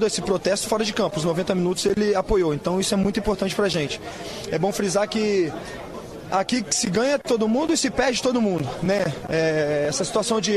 todo esse protesto fora de campo. Os 90 minutos ele apoiou, então isso é muito importante pra gente. É bom frisar que aqui se ganha todo mundo e se perde todo mundo, né? Essa situação de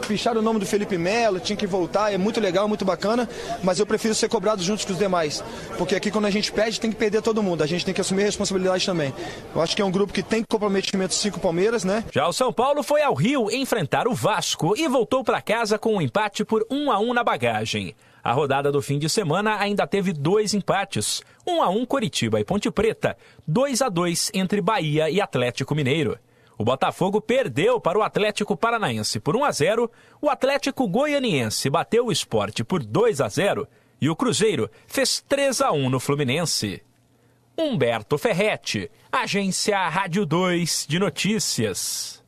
pichar o nome do Felipe Melo, tinha que voltar, é muito legal, muito bacana, mas eu prefiro ser cobrado junto com os demais, porque aqui quando a gente perde tem que perder todo mundo, a gente tem que assumir a responsabilidade também. Eu acho que é um grupo que tem comprometimento sim com o Palmeiras, né? Já o São Paulo foi ao Rio enfrentar o Vasco e voltou para casa com um empate por 1-1 na bagagem. A rodada do fim de semana ainda teve 2 empates. 1-1 Coritiba e Ponte Preta, 2-2 entre Bahia e Atlético Mineiro. O Botafogo perdeu para o Atlético Paranaense por 1-0, o Atlético Goianiense bateu o Sport por 2-0 e o Cruzeiro fez 3-1 no Fluminense. Humberto Ferretti, Agência Rádio 2 de Notícias.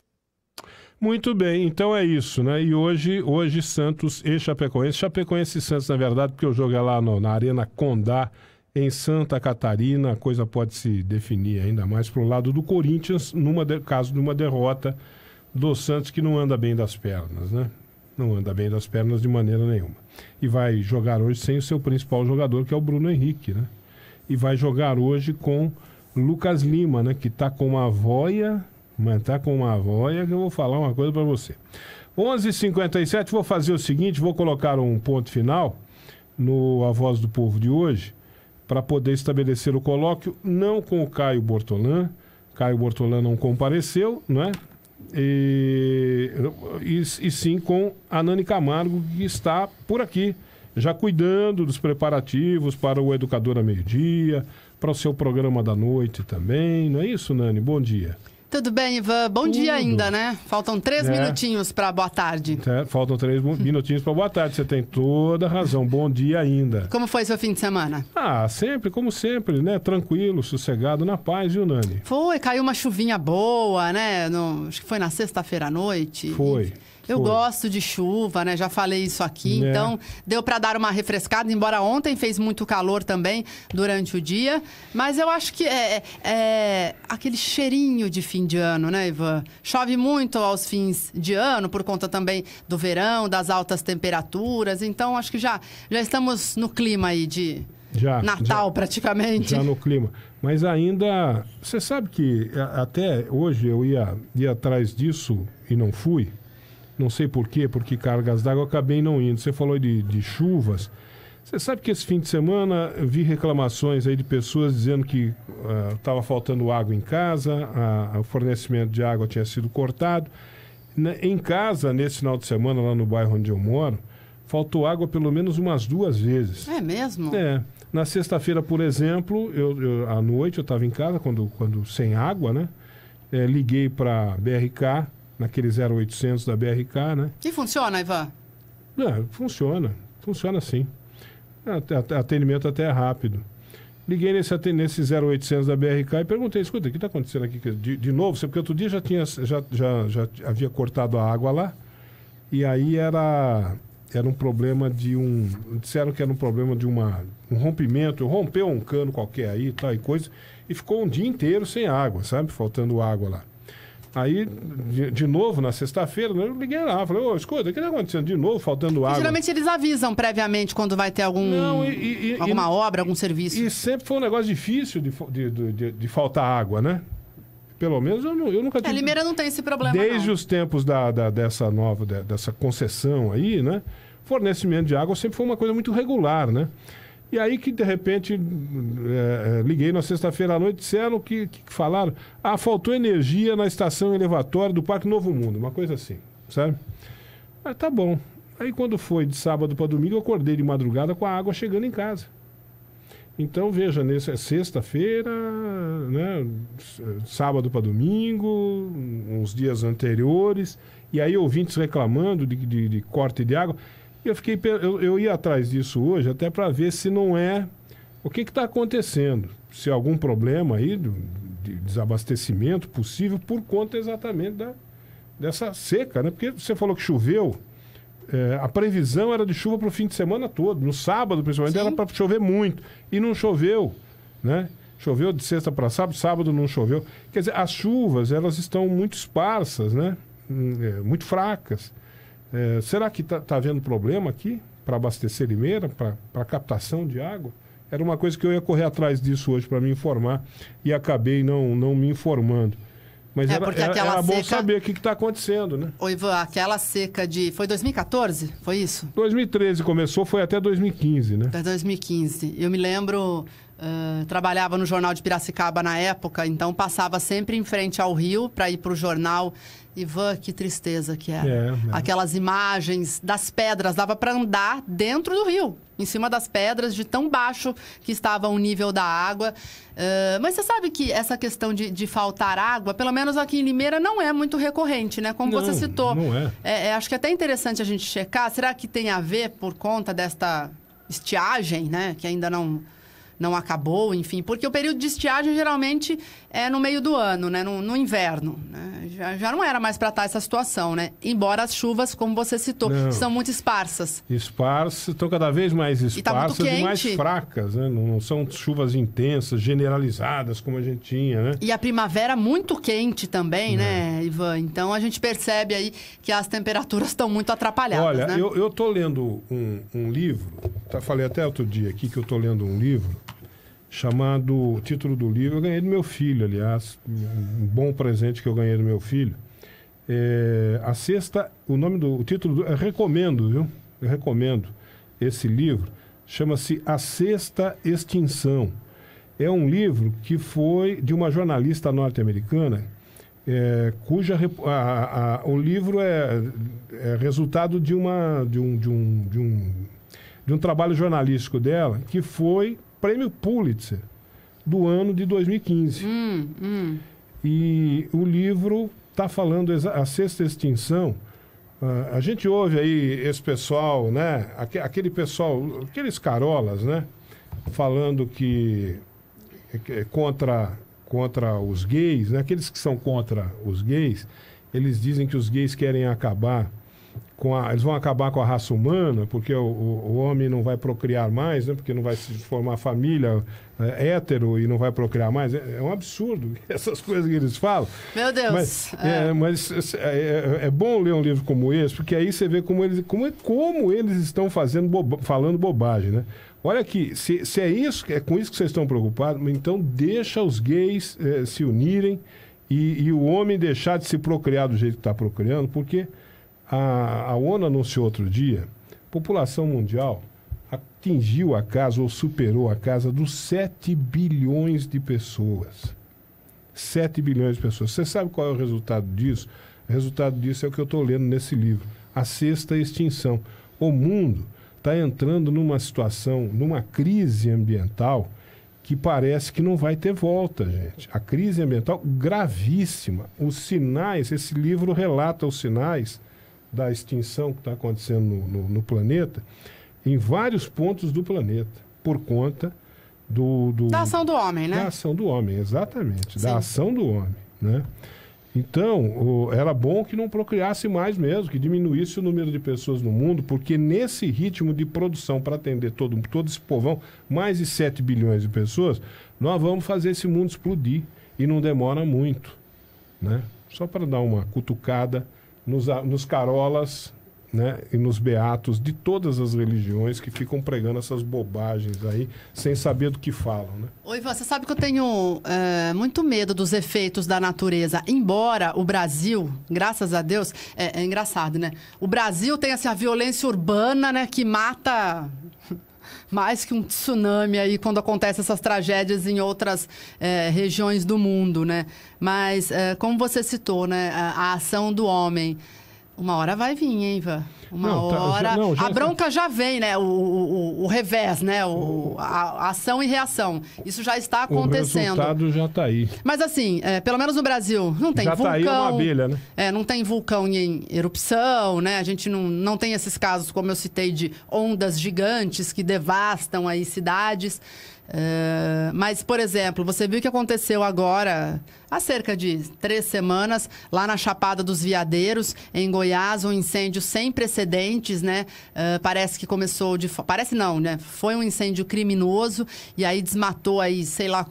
Muito bem, então é isso, né? E hoje Santos e Chapecoense. Chapecoense e Santos, na verdade, porque o jogo é lá na Arena Condá, em Santa Catarina. A coisa pode se definir ainda mais para o lado do Corinthians, caso de uma derrota do Santos, que não anda bem das pernas, né? Não anda bem das pernas de maneira nenhuma. E vai jogar hoje sem o seu principal jogador, que é o Bruno Henrique, né? E vai jogar hoje com Lucas Lima, né? Que está com uma voia... Mas tá com uma voia que eu vou falar uma coisa para você. 11h57, vou fazer o seguinte, vou colocar um ponto final no A Voz do Povo de hoje, para poder estabelecer o colóquio, não com o Caio Bortolã. Caio Bortolã não compareceu, não é? E sim com a Nani Camargo, que está por aqui, já cuidando dos preparativos para o Educador a Meio-Dia, para o seu programa da noite também. Não é isso, Nani? Bom dia. Tudo bem, Ivan? Bom dia ainda, né? Faltam 3 minutinhos para boa tarde. Faltam 3 minutinhos para boa tarde. Você tem toda a razão. Bom dia ainda. Como foi seu fim de semana? Sempre, como sempre, né? Tranquilo, sossegado, na paz, viu, Nani? Foi, caiu uma chuvinha boa, né? Acho que foi na sexta-feira à noite. Foi. Eu gosto de chuva, né? Já falei isso aqui. Então, deu para dar uma refrescada, embora ontem fez muito calor também durante o dia. Mas eu acho que é aquele cheirinho de fim de ano, né, Ivan? Chove muito aos fins de ano, por conta também do verão, das altas temperaturas. Então, acho que já estamos no clima aí de Natal, praticamente. Já no clima. Mas ainda... Você sabe que até hoje eu ia atrás disso e não fui. Não sei por quê, porque cargas d'água eu acabei não indo. Você falou de chuvas. Você sabe que esse fim de semana eu vi reclamações aí de pessoas dizendo que estava faltando água em casa, o fornecimento de água tinha sido cortado. Em casa, nesse final de semana, lá no bairro onde eu moro, faltou água pelo menos umas 2 vezes. É mesmo? Na sexta-feira, por exemplo, à noite eu estava em casa, quando sem água, né? Liguei para a BRK, naquele 0800 da BRK, né? E funciona, Ivan? Funciona sim. Atendimento até é rápido. Liguei nesse 0800 da BRK e perguntei, escuta, o que está acontecendo aqui? De novo, porque outro dia já havia cortado a água lá, e aí era um problema disseram que era um problema de um rompimento, rompeu um cano qualquer aí, tal e coisa, e ficou um dia inteiro sem água, sabe? Faltando água lá. Aí, de novo, na sexta-feira, eu liguei lá, falei, escuta, o que está acontecendo? De novo, faltando água. Geralmente eles avisam previamente quando vai ter alguma obra, algum serviço. E sempre foi um negócio difícil de faltar água, né? Pelo menos eu nunca tive... Limeira não tem esse problema, Desde os tempos dessa concessão aí, né? Fornecimento de água sempre foi uma coisa muito regular, né? E aí que, de repente, liguei na sexta-feira à noite, disseram que falaram, faltou energia na estação elevatória do Parque Novo Mundo, uma coisa assim, sabe? Mas tá bom. Aí quando foi de sábado para domingo, eu acordei de madrugada com a água chegando em casa. Então, veja, sexta-feira, né, sábado para domingo, uns dias anteriores, e aí ouvintes reclamando de corte de água. Eu ia atrás disso hoje até para ver se não é... O que está acontecendo? Se há algum problema aí de desabastecimento possível por conta exatamente dessa seca, né? Porque você falou que choveu, a previsão era de chuva para o fim de semana todo. No sábado, principalmente, era para chover muito. E não choveu, né? Choveu de sexta para sábado não choveu. Quer dizer, as chuvas, elas estão muito esparsas, né? Muito fracas. Será que está havendo problema aqui? abastecer Limeira, para captação de água. Era uma coisa que eu ia correr atrás disso hoje para me informar e acabei não me informando. Mas era bom saber o que está acontecendo, né? Ô, Ivan, aquela seca foi 2014? Foi isso? 2013 começou, foi até 2015, né? Até 2015. Eu me lembro, trabalhava no Jornal de Piracicaba na época, então passava sempre em frente ao rio para ir para o jornal. Ivan, que tristeza que era. Aquelas imagens das pedras, dava para andar dentro do rio, em cima das pedras, de tão baixo que estava o nível da água. Mas você sabe que essa questão de faltar água, pelo menos aqui em Limeira, não é muito recorrente, né? Como você citou. Não é. Acho que é até interessante a gente checar. Será que tem a ver por conta desta estiagem, né? Que ainda não acabou, enfim. Porque o período de estiagem geralmente é no meio do ano, né? No inverno. Né? Já não era mais para estar essa situação, né? Embora as chuvas, como você citou, são muito esparsas. Esparsas, estão cada vez mais esparsas e mais fracas, né? Não são chuvas intensas, generalizadas, como a gente tinha, né? E a primavera muito quente também, né, Ivan? Então a gente percebe aí que as temperaturas estão muito atrapalhadas. Olha, né? eu estou lendo um livro, falei até outro dia aqui que eu estou lendo um livro chamado, o título do livro, eu ganhei do meu filho, aliás, um bom presente que eu ganhei do meu filho. O título, eu recomendo, viu? Eu recomendo esse livro, chama-se A Sexta Extinção. É um livro que foi de uma jornalista norte-americana, o livro é resultado de um trabalho jornalístico dela, que foi Prêmio Pulitzer do ano de 2015. E o livro está falando a sexta extinção. A gente ouve aí esse pessoal, né? Aquele pessoal, aqueles carolas, né? Falando que contra os gays, né? Aqueles que são contra os gays, eles dizem que os gays querem acabar eles vão acabar com a raça humana, porque o homem não vai procriar mais, né? Porque não vai se formar família hétero e não vai procriar mais. É um absurdo essas coisas que eles falam. Meu Deus! Mas é bom ler um livro como esse, porque aí você vê como eles estão falando bobagem, né? Olha aqui, se é isso, é com isso que vocês estão preocupados, então deixa os gays se unirem e o homem deixar de se procriar do jeito que está procriando, porque a ONU anunciou outro dia, a população mundial atingiu a casa ou superou a casa dos 7 bilhões de pessoas. 7 bilhões de pessoas. Você sabe qual é o resultado disso? O resultado disso é o que eu estou lendo nesse livro. A Sexta Extinção. O mundo está entrando numa situação, numa crise ambiental que parece que não vai ter volta, gente. A crise ambiental gravíssima. Os sinais, esse livro relata os sinais da extinção que está acontecendo no planeta, em vários pontos do planeta, por conta da ação do homem, né? Da ação do homem, exatamente. Sim. Da ação do homem, né? Então, era bom que não procriasse mais mesmo, que diminuísse o número de pessoas no mundo, porque nesse ritmo de produção para atender todo esse povão, mais de 7 bilhões de pessoas, nós vamos fazer esse mundo explodir e não demora muito, né? Só para dar uma cutucada nos carolas, né, e nos beatos de todas as religiões que ficam pregando essas bobagens aí, sem saber do que falam, né? Oi, você sabe que eu tenho muito medo dos efeitos da natureza. Embora o Brasil, graças a Deus, é engraçado, né? O Brasil tem assim, a violência urbana, né, que mata mais que um tsunami aí quando acontecem essas tragédias em outras regiões do mundo, né? Mas, como você citou, né, a ação do homem, uma hora vai vir, hein, Ivan? A bronca já vem, né? O revés, né? A ação e reação. Isso já está acontecendo. O resultado já está aí. Mas assim, pelo menos no Brasil, não tem vulcão. Já está aí uma abelha, né? Não tem vulcão em erupção, né? A gente não tem esses casos, como eu citei, de ondas gigantes que devastam aí cidades. Mas, por exemplo, você viu o que aconteceu agora, há cerca de 3 semanas, lá na Chapada dos Veadeiros, em Goiás, um incêndio sem precedentes, né? Parece que começou Parece não, né? Foi um incêndio criminoso e aí desmatou aí, sei lá,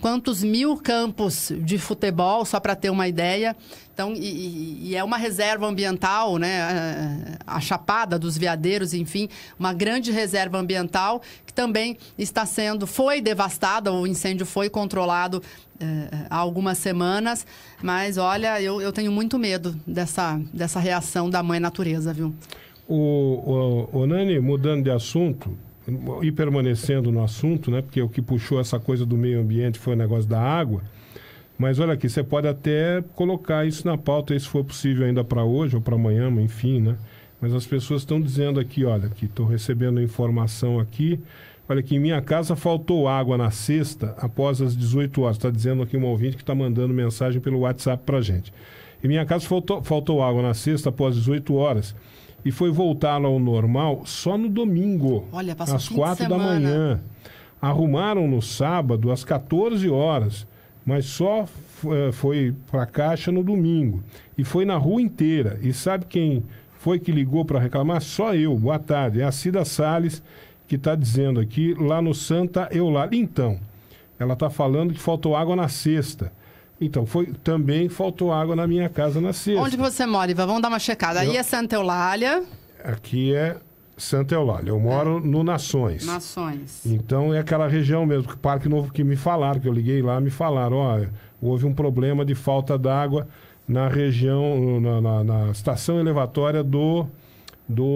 quantos mil campos de futebol, só para ter uma ideia. Então, e é uma reserva ambiental, né? A Chapada dos Veadeiros, enfim, uma grande reserva ambiental que também foi devastada, o incêndio foi controlado há algumas semanas, mas olha, eu tenho muito medo dessa reação da mãe natureza, viu? O Nani, mudando de assunto e permanecendo no assunto, né? Porque o que puxou essa coisa do meio ambiente foi o negócio da água. Mas olha aqui, você pode até colocar isso na pauta, se for possível ainda para hoje ou para amanhã, enfim, né? Mas as pessoas estão dizendo aqui, olha, que estou recebendo informação aqui, olha que em minha casa faltou água na sexta após as 18 horas. Está dizendo aqui um ouvinte que está mandando mensagem pelo WhatsApp para a gente. Em minha casa faltou água na sexta após 18 horas e foi voltar ao normal só no domingo, olha, passou às 4 da manhã. Arrumaram no sábado às 14 horas. Mas só foi para a Caixa no domingo. E foi na rua inteira. E sabe quem foi que ligou para reclamar? Só eu. Boa tarde. É a Cida Salles que está dizendo aqui, lá no Santa Eulália. Então, ela está falando que faltou água na sexta. Então, também faltou água na minha casa na sexta. Onde você mora, Ivan? Vamos dar uma checada. Aí é Santa Eulália. Aqui é Santa Eulália. Eu moro no Nações. Nações. Então é aquela região mesmo, que Parque Novo, que me falaram, que eu liguei lá, me falaram, houve um problema de falta d'água na região, na estação elevatória do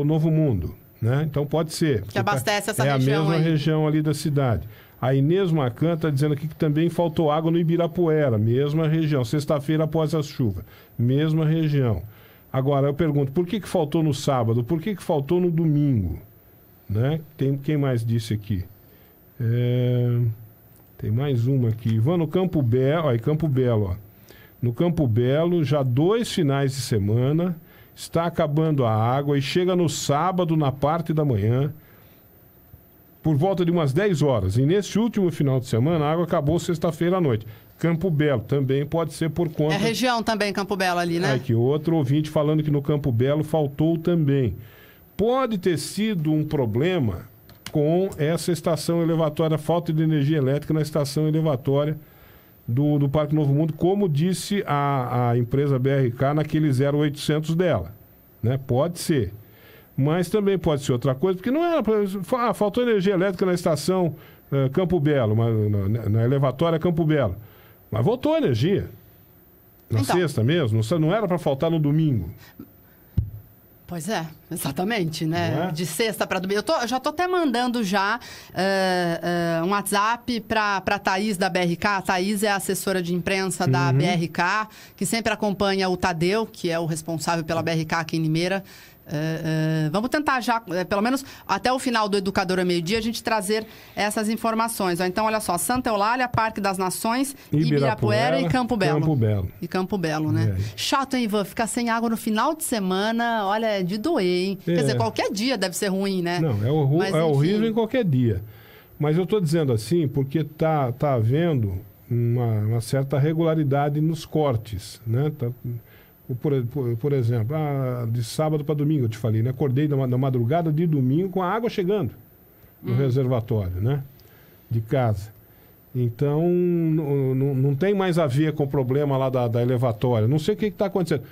Novo Mundo, né? Então pode ser. Que abastece essa região. É a mesma aí. região ali da cidade. A Inês Macan está dizendo aqui que também faltou água no Ibirapuera, mesma região. Sexta-feira após a chuva, mesma região. Agora, eu pergunto, por que faltou no sábado? Por que faltou no domingo? Né? Quem mais disse aqui? Tem mais uma aqui. Ivan, no Campo Belo, Campo Belo, ó. No Campo Belo, já 2 finais de semana, está acabando a água e chega no sábado, na parte da manhã, por volta de umas 10 horas. E nesse último final de semana, a água acabou sexta-feira à noite. Campo Belo também pode ser por conta... É região também, Campo Belo ali, né? Aqui, outro ouvinte falando que no Campo Belo faltou também. Pode ter sido um problema com essa estação elevatória, falta de energia elétrica na estação elevatória do Parque Novo Mundo, como disse a empresa BRK naquele 0800 dela. Né? Pode ser. Mas também pode ser outra coisa, porque não era... faltou energia elétrica na estação Campo Belo, na elevatória Campo Belo. Mas voltou a energia. Na sexta mesmo. Não era para faltar no domingo. Pois é, exatamente, né? É? De sexta para domingo. Eu já estou até mandando um WhatsApp para a Thaís da BRK. A Thaís é a assessora de imprensa da BRK, que sempre acompanha o Tadeu, que é o responsável pela BRK aqui em Limeira. Vamos tentar já, pelo menos até o final do Educador ao Meio-Dia, a gente trazer essas informações. Então, olha só, Santa Eulália, Parque das Nações, Ibirapuera e Campo Belo. Campo Belo. E Campo Belo, né? Chato, hein, Ivan? Ficar sem água no final de semana, olha, é de doer, hein? Quer dizer, qualquer dia deve ser ruim, né? Não, é horrível em qualquer dia. Mas eu estou dizendo assim porque tá havendo uma certa regularidade nos cortes, né? Por exemplo, de sábado para domingo, eu te falei, né? Acordei na madrugada de domingo com a água chegando no reservatório, né? De casa. Então, não tem mais a ver com o problema lá da elevatória. Não sei o que está acontecendo.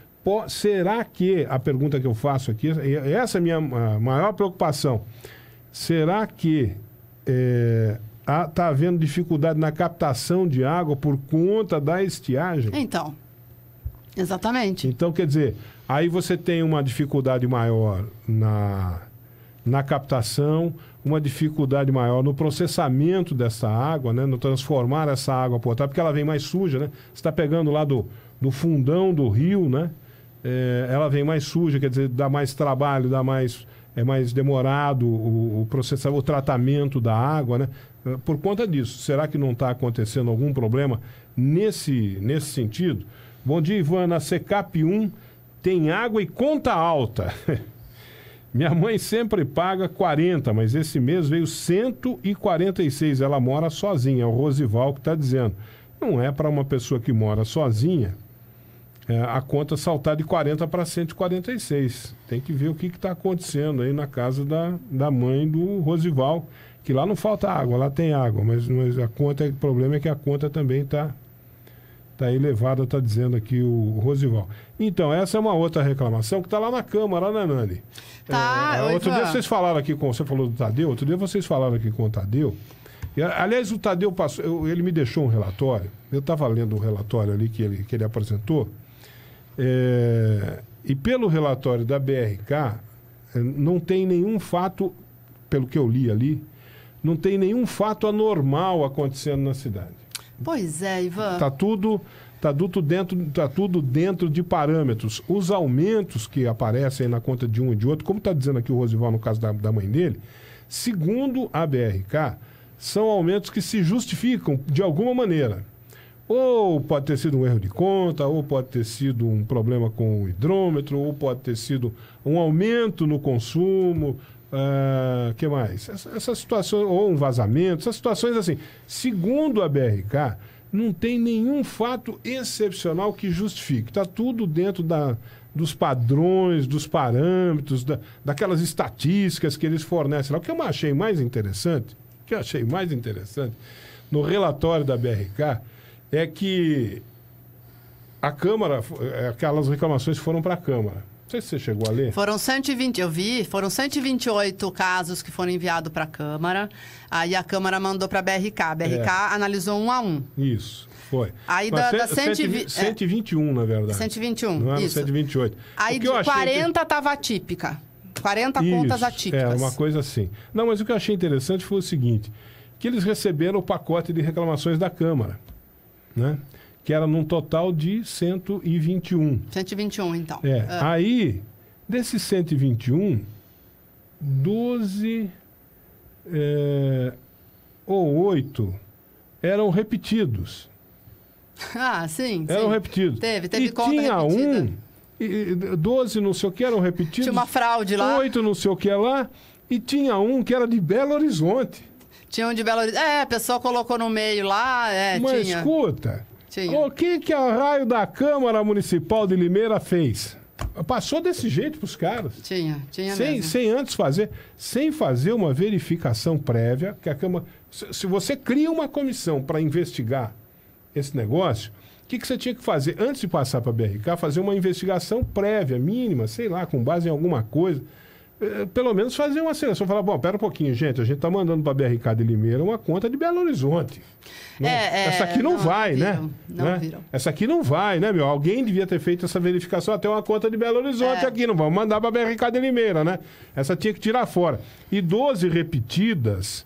Será que, a pergunta que eu faço aqui, essa é a minha maior preocupação, será que está havendo dificuldade na captação de água por conta da estiagem? Então... Exatamente. Então, quer dizer, aí você tem uma dificuldade maior na captação, uma dificuldade maior no processamento dessa água, né? No transformar essa água potável, porque ela vem mais suja, né? Você está pegando lá do fundão do rio, né? Ela vem mais suja, quer dizer, dá mais trabalho, é mais demorado o tratamento da água, né? Por conta disso, será que não está acontecendo algum problema nesse sentido? Bom dia, Ivan. Na Secap 1 tem água e conta alta. Minha mãe sempre paga 40, mas esse mês veio 146. Ela mora sozinha. É o Rosival que está dizendo. Não é para uma pessoa que mora sozinha a conta saltar de 40 para 146. Tem que ver o que está acontecendo aí na casa da mãe do Rosival, que lá não falta água, lá tem água, mas a conta, o problema é que a conta também está Está elevada, está dizendo aqui o Rosival. Então, essa é uma outra reclamação que está lá na Câmara, né, Nani? Tá, outro dia vocês falaram aqui com... Você falou do Tadeu, outro dia vocês falaram aqui com o Tadeu. E, aliás, o Tadeu passou... Ele me deixou um relatório. Eu estava lendo o relatório ali que ele apresentou. E pelo relatório da BRK, não tem nenhum fato, pelo que eu li ali, não tem nenhum fato anormal acontecendo na cidade. Pois é, Ivan. Está tudo dentro de parâmetros. Os aumentos que aparecem na conta de um e de outro, como está dizendo aqui o Rosival no caso da mãe dele, segundo a BRK, são aumentos que se justificam de alguma maneira. Ou pode ter sido um erro de conta, ou pode ter sido um problema com o hidrômetro, ou pode ter sido um aumento no consumo... que mais? Essas situações, ou um vazamento, essas situações assim, segundo a BRK, não tem nenhum fato excepcional que justifique. Está tudo dentro dos padrões, dos parâmetros, daquelas estatísticas que eles fornecem lá. O que eu achei mais interessante, no relatório da BRK, é que a Câmara, aquelas reclamações foram para a Câmara. Não sei se você chegou a ler. Foram 128 casos que foram enviados para a Câmara. Aí a Câmara mandou para a BRK. A BRK analisou 1 a 1. Isso, foi. Aí 121, na verdade. 121, não era isso. 128. Aí de 40 estava atípica. 40 contas atípicas. Uma coisa assim. Não, mas o que eu achei interessante foi o seguinte, que eles receberam o pacote de reclamações da Câmara, né? Que era num total de 121. 121, então. Aí, desses 121, 12 ou 8 eram repetidos. Ah, sim. Eram repetidos. Teve e conta tinha repetida. 12 não sei o que eram repetidos. Tinha uma fraude lá. 8 não sei o que lá. E tinha um que era de Belo Horizonte. Tinha um de Belo Horizonte. A pessoa colocou no meio lá. Mas tinha. Escuta... Tinha. O que a raio da Câmara Municipal de Limeira fez? Passou desse jeito para os caras. Tinha mesmo. Sem fazer uma verificação prévia, que a Câmara... Se você cria uma comissão para investigar esse negócio, o que você tinha que fazer? Antes de passar para a BRK, fazer uma investigação prévia, mínima, sei lá, com base em alguma coisa. Pelo menos fazer uma seleção. Falar, bom, pera um pouquinho, gente, a gente está mandando para a BRK de Limeira uma conta de Belo Horizonte. Essa aqui não vai, viram, né? Viram. Essa aqui não vai, né, meu? Alguém devia ter feito essa verificação, até uma conta de Belo Horizonte aqui, não vamos mandar para a BRK de Limeira, né? Essa tinha que tirar fora. E 12 repetidas,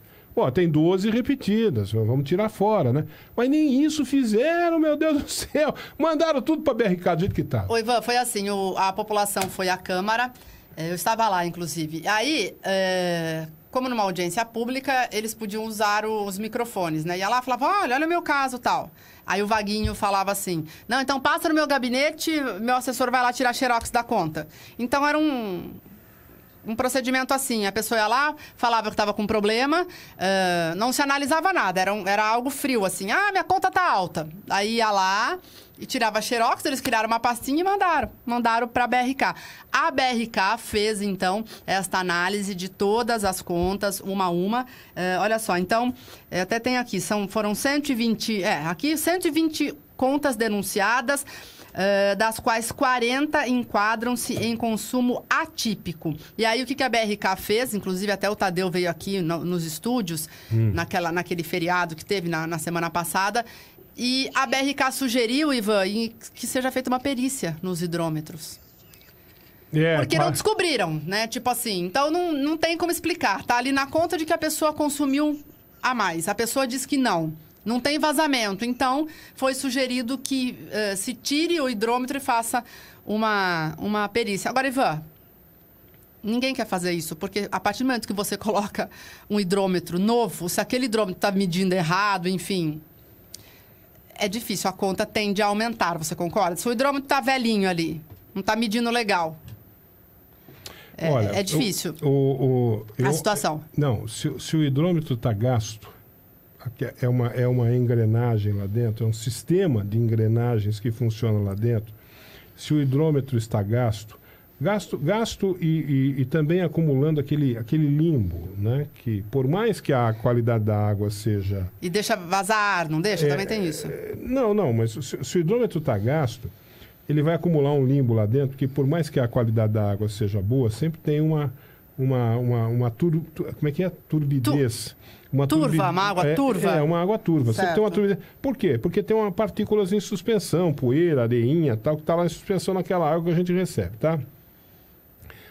tem 12 repetidas, vamos tirar fora, né? Mas nem isso fizeram, meu Deus do céu. Mandaram tudo para a BRK do jeito que tá. Ô, Ivan, foi assim, a população foi à Câmara, eu estava lá, inclusive. Aí, como numa audiência pública, eles podiam usar os microfones, né? Ia lá e falava, olha o meu caso, tal. Aí o Vaguinho falava assim, não, então passa no meu gabinete, meu assessor vai lá tirar xerox da conta. Então era um procedimento assim, a pessoa ia lá, falava que estava com problema, não se analisava nada, era algo frio, assim, minha conta tá alta. Aí ia lá e tirava xerox, eles criaram uma pastinha e mandaram para a BRK. A BRK fez, então, esta análise de todas as contas, uma a uma. Olha só, então, até tem aqui, foram 120, 120 contas denunciadas, das quais 40 enquadram-se em consumo atípico. E aí, o que a BRK fez? Inclusive, até o Tadeu veio aqui nos estúdios, naquele feriado que teve na semana passada, e a BRK sugeriu, Ivan, que seja feita uma perícia nos hidrômetros. Porque não descobriram, né? Tipo assim, então não tem como explicar. Tá ali na conta de que a pessoa consumiu a mais. A pessoa diz que não. Não tem vazamento. Então, foi sugerido que se tire o hidrômetro e faça uma perícia. Agora, Ivan, ninguém quer fazer isso, porque a partir do momento que você coloca um hidrômetro novo, se aquele hidrômetro está medindo errado, enfim, é difícil. A conta tende a aumentar, você concorda? Se o hidrômetro está velhinho ali, não está medindo legal, olha, é difícil a situação. Não, se o hidrômetro está gasto, é uma engrenagem lá dentro, é um sistema de engrenagens que funciona lá dentro. Se o hidrômetro está gasto, Gasto e também acumulando aquele limbo, né? Que por mais que a qualidade da água seja... E deixa vazar, não deixa? Também tem isso. Não, mas se o hidrômetro está gasto, ele vai acumular um limbo lá dentro, que por mais que a qualidade da água seja boa, sempre tem uma como é que é? Turbidez. Uma água turva. Uma água turva. Certo. Você tem uma turbidez. Por quê? Porque tem uma partículas em suspensão, poeira, areinha, tal, que está lá em suspensão naquela água que a gente recebe, tá?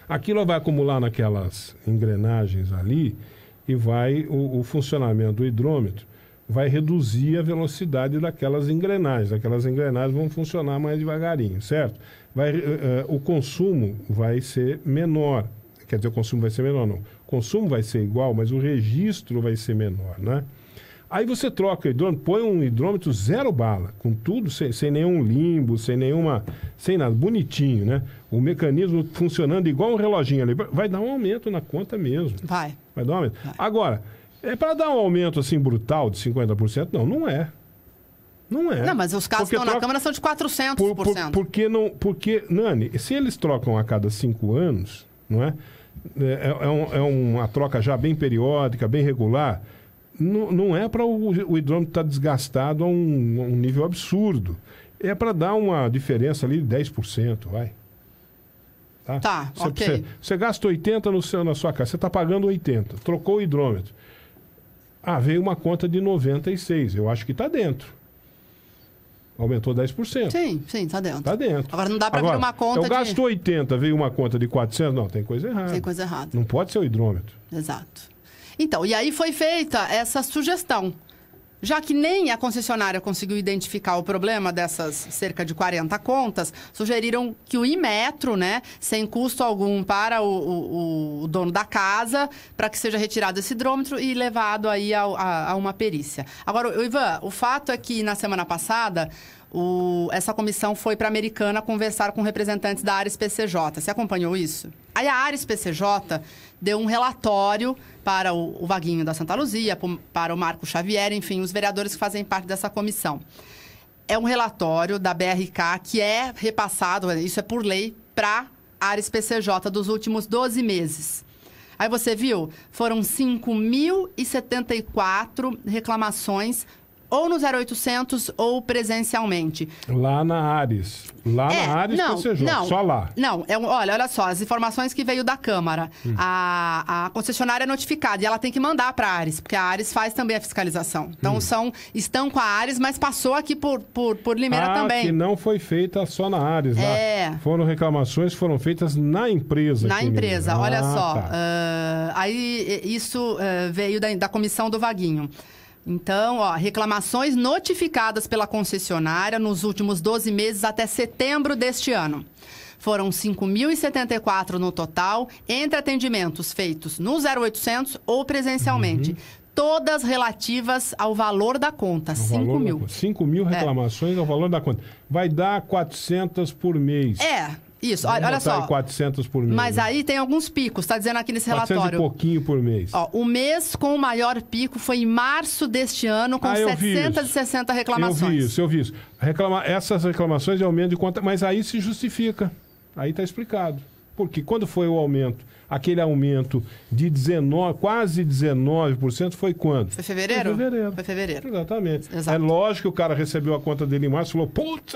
Aquilo vai acumular naquelas engrenagens ali e o funcionamento do hidrômetro vai reduzir a velocidade daquelas engrenagens. Aquelas engrenagens vão funcionar mais devagarinho, certo? O consumo vai ser menor. Quer dizer, o consumo vai ser menor, não. O consumo vai ser igual, mas o registro vai ser menor, né? Aí você troca o hidrômetro, põe um hidrômetro 0 bala, com tudo, sem nenhum limbo, sem nada, bonitinho, né? O mecanismo funcionando igual um reloginho ali. Vai dar um aumento na conta mesmo. Vai dar um aumento. Vai. Agora, é para dar um aumento assim brutal de 50%? Não é. Não é. Não, mas os casos que estão na Câmara são de 400%. Porque, Nani, se eles trocam a cada 5 anos, não é? É uma troca já bem periódica, bem regular. Não é para o hidrômetro estar desgastado a um nível absurdo. É para dar uma diferença ali de 10%, vai. Tá, ok. Você gasta 80 na sua casa, você está pagando 80, trocou o hidrômetro. Veio uma conta de 96, eu acho que está dentro. Aumentou 10%. Sim, está dentro. Está dentro. Agora não dá para vir uma conta eu gasto 80, veio uma conta de 400, não, tem coisa errada. Tem coisa errada. Não pode ser o hidrômetro. Exato. Então, e aí foi feita essa sugestão. Já que nem a concessionária conseguiu identificar o problema dessas cerca de 40 contas, sugeriram que o Inmetro, né, sem custo algum para o dono da casa, para que seja retirado esse hidrômetro e levado aí a uma perícia. Agora, Ivan, o fato é que na semana passada essa comissão foi para a Americana conversar com representantes da Ares PCJ. Você acompanhou isso? Aí a Ares PCJ deu um relatório para o Vaguinho da Santa Luzia, para o Marco Xavier, enfim, os vereadores que fazem parte dessa comissão. É um relatório da BRK que é repassado, isso é por lei, para a Ares PCJ dos últimos 12 meses. Aí você viu? Foram 5.074 reclamações ou no 0800 ou presencialmente. Lá na Ares. Na Ares PCJ, só lá. Não, olha só, as informações que veio da Câmara. A concessionária é notificada e ela tem que mandar para a Ares, porque a Ares faz também a fiscalização. Então, estão com a Ares, mas passou aqui por Limeira também. Que não foi feita só na Ares. Lá. Foram reclamações, foram feitas na empresa. Na empresa, olha só. Tá. Aí, isso veio da comissão do Vaguinho. Então, reclamações notificadas pela concessionária nos últimos 12 meses até setembro deste ano. Foram 5.074 no total, entre atendimentos feitos no 0800 ou presencialmente. Todas relativas ao valor da conta, 5 mil. 5 mil reclamações ao valor da conta. Vai dar 400 por mês. Isso, olha só. 400 por mês. Mas aí tem alguns picos, está dizendo aqui nesse relatório. 400 e pouquinho por mês. O mês com o maior pico foi em março deste ano, com 760 reclamações. Eu vi isso. Essas reclamações de aumento de conta, mas aí se justifica. Aí está explicado. Porque quando foi o aumento, aquele aumento de quase 19%, foi quando? Foi fevereiro? Foi fevereiro. Exatamente. Exato. É lógico que o cara recebeu a conta dele em março e falou, putz,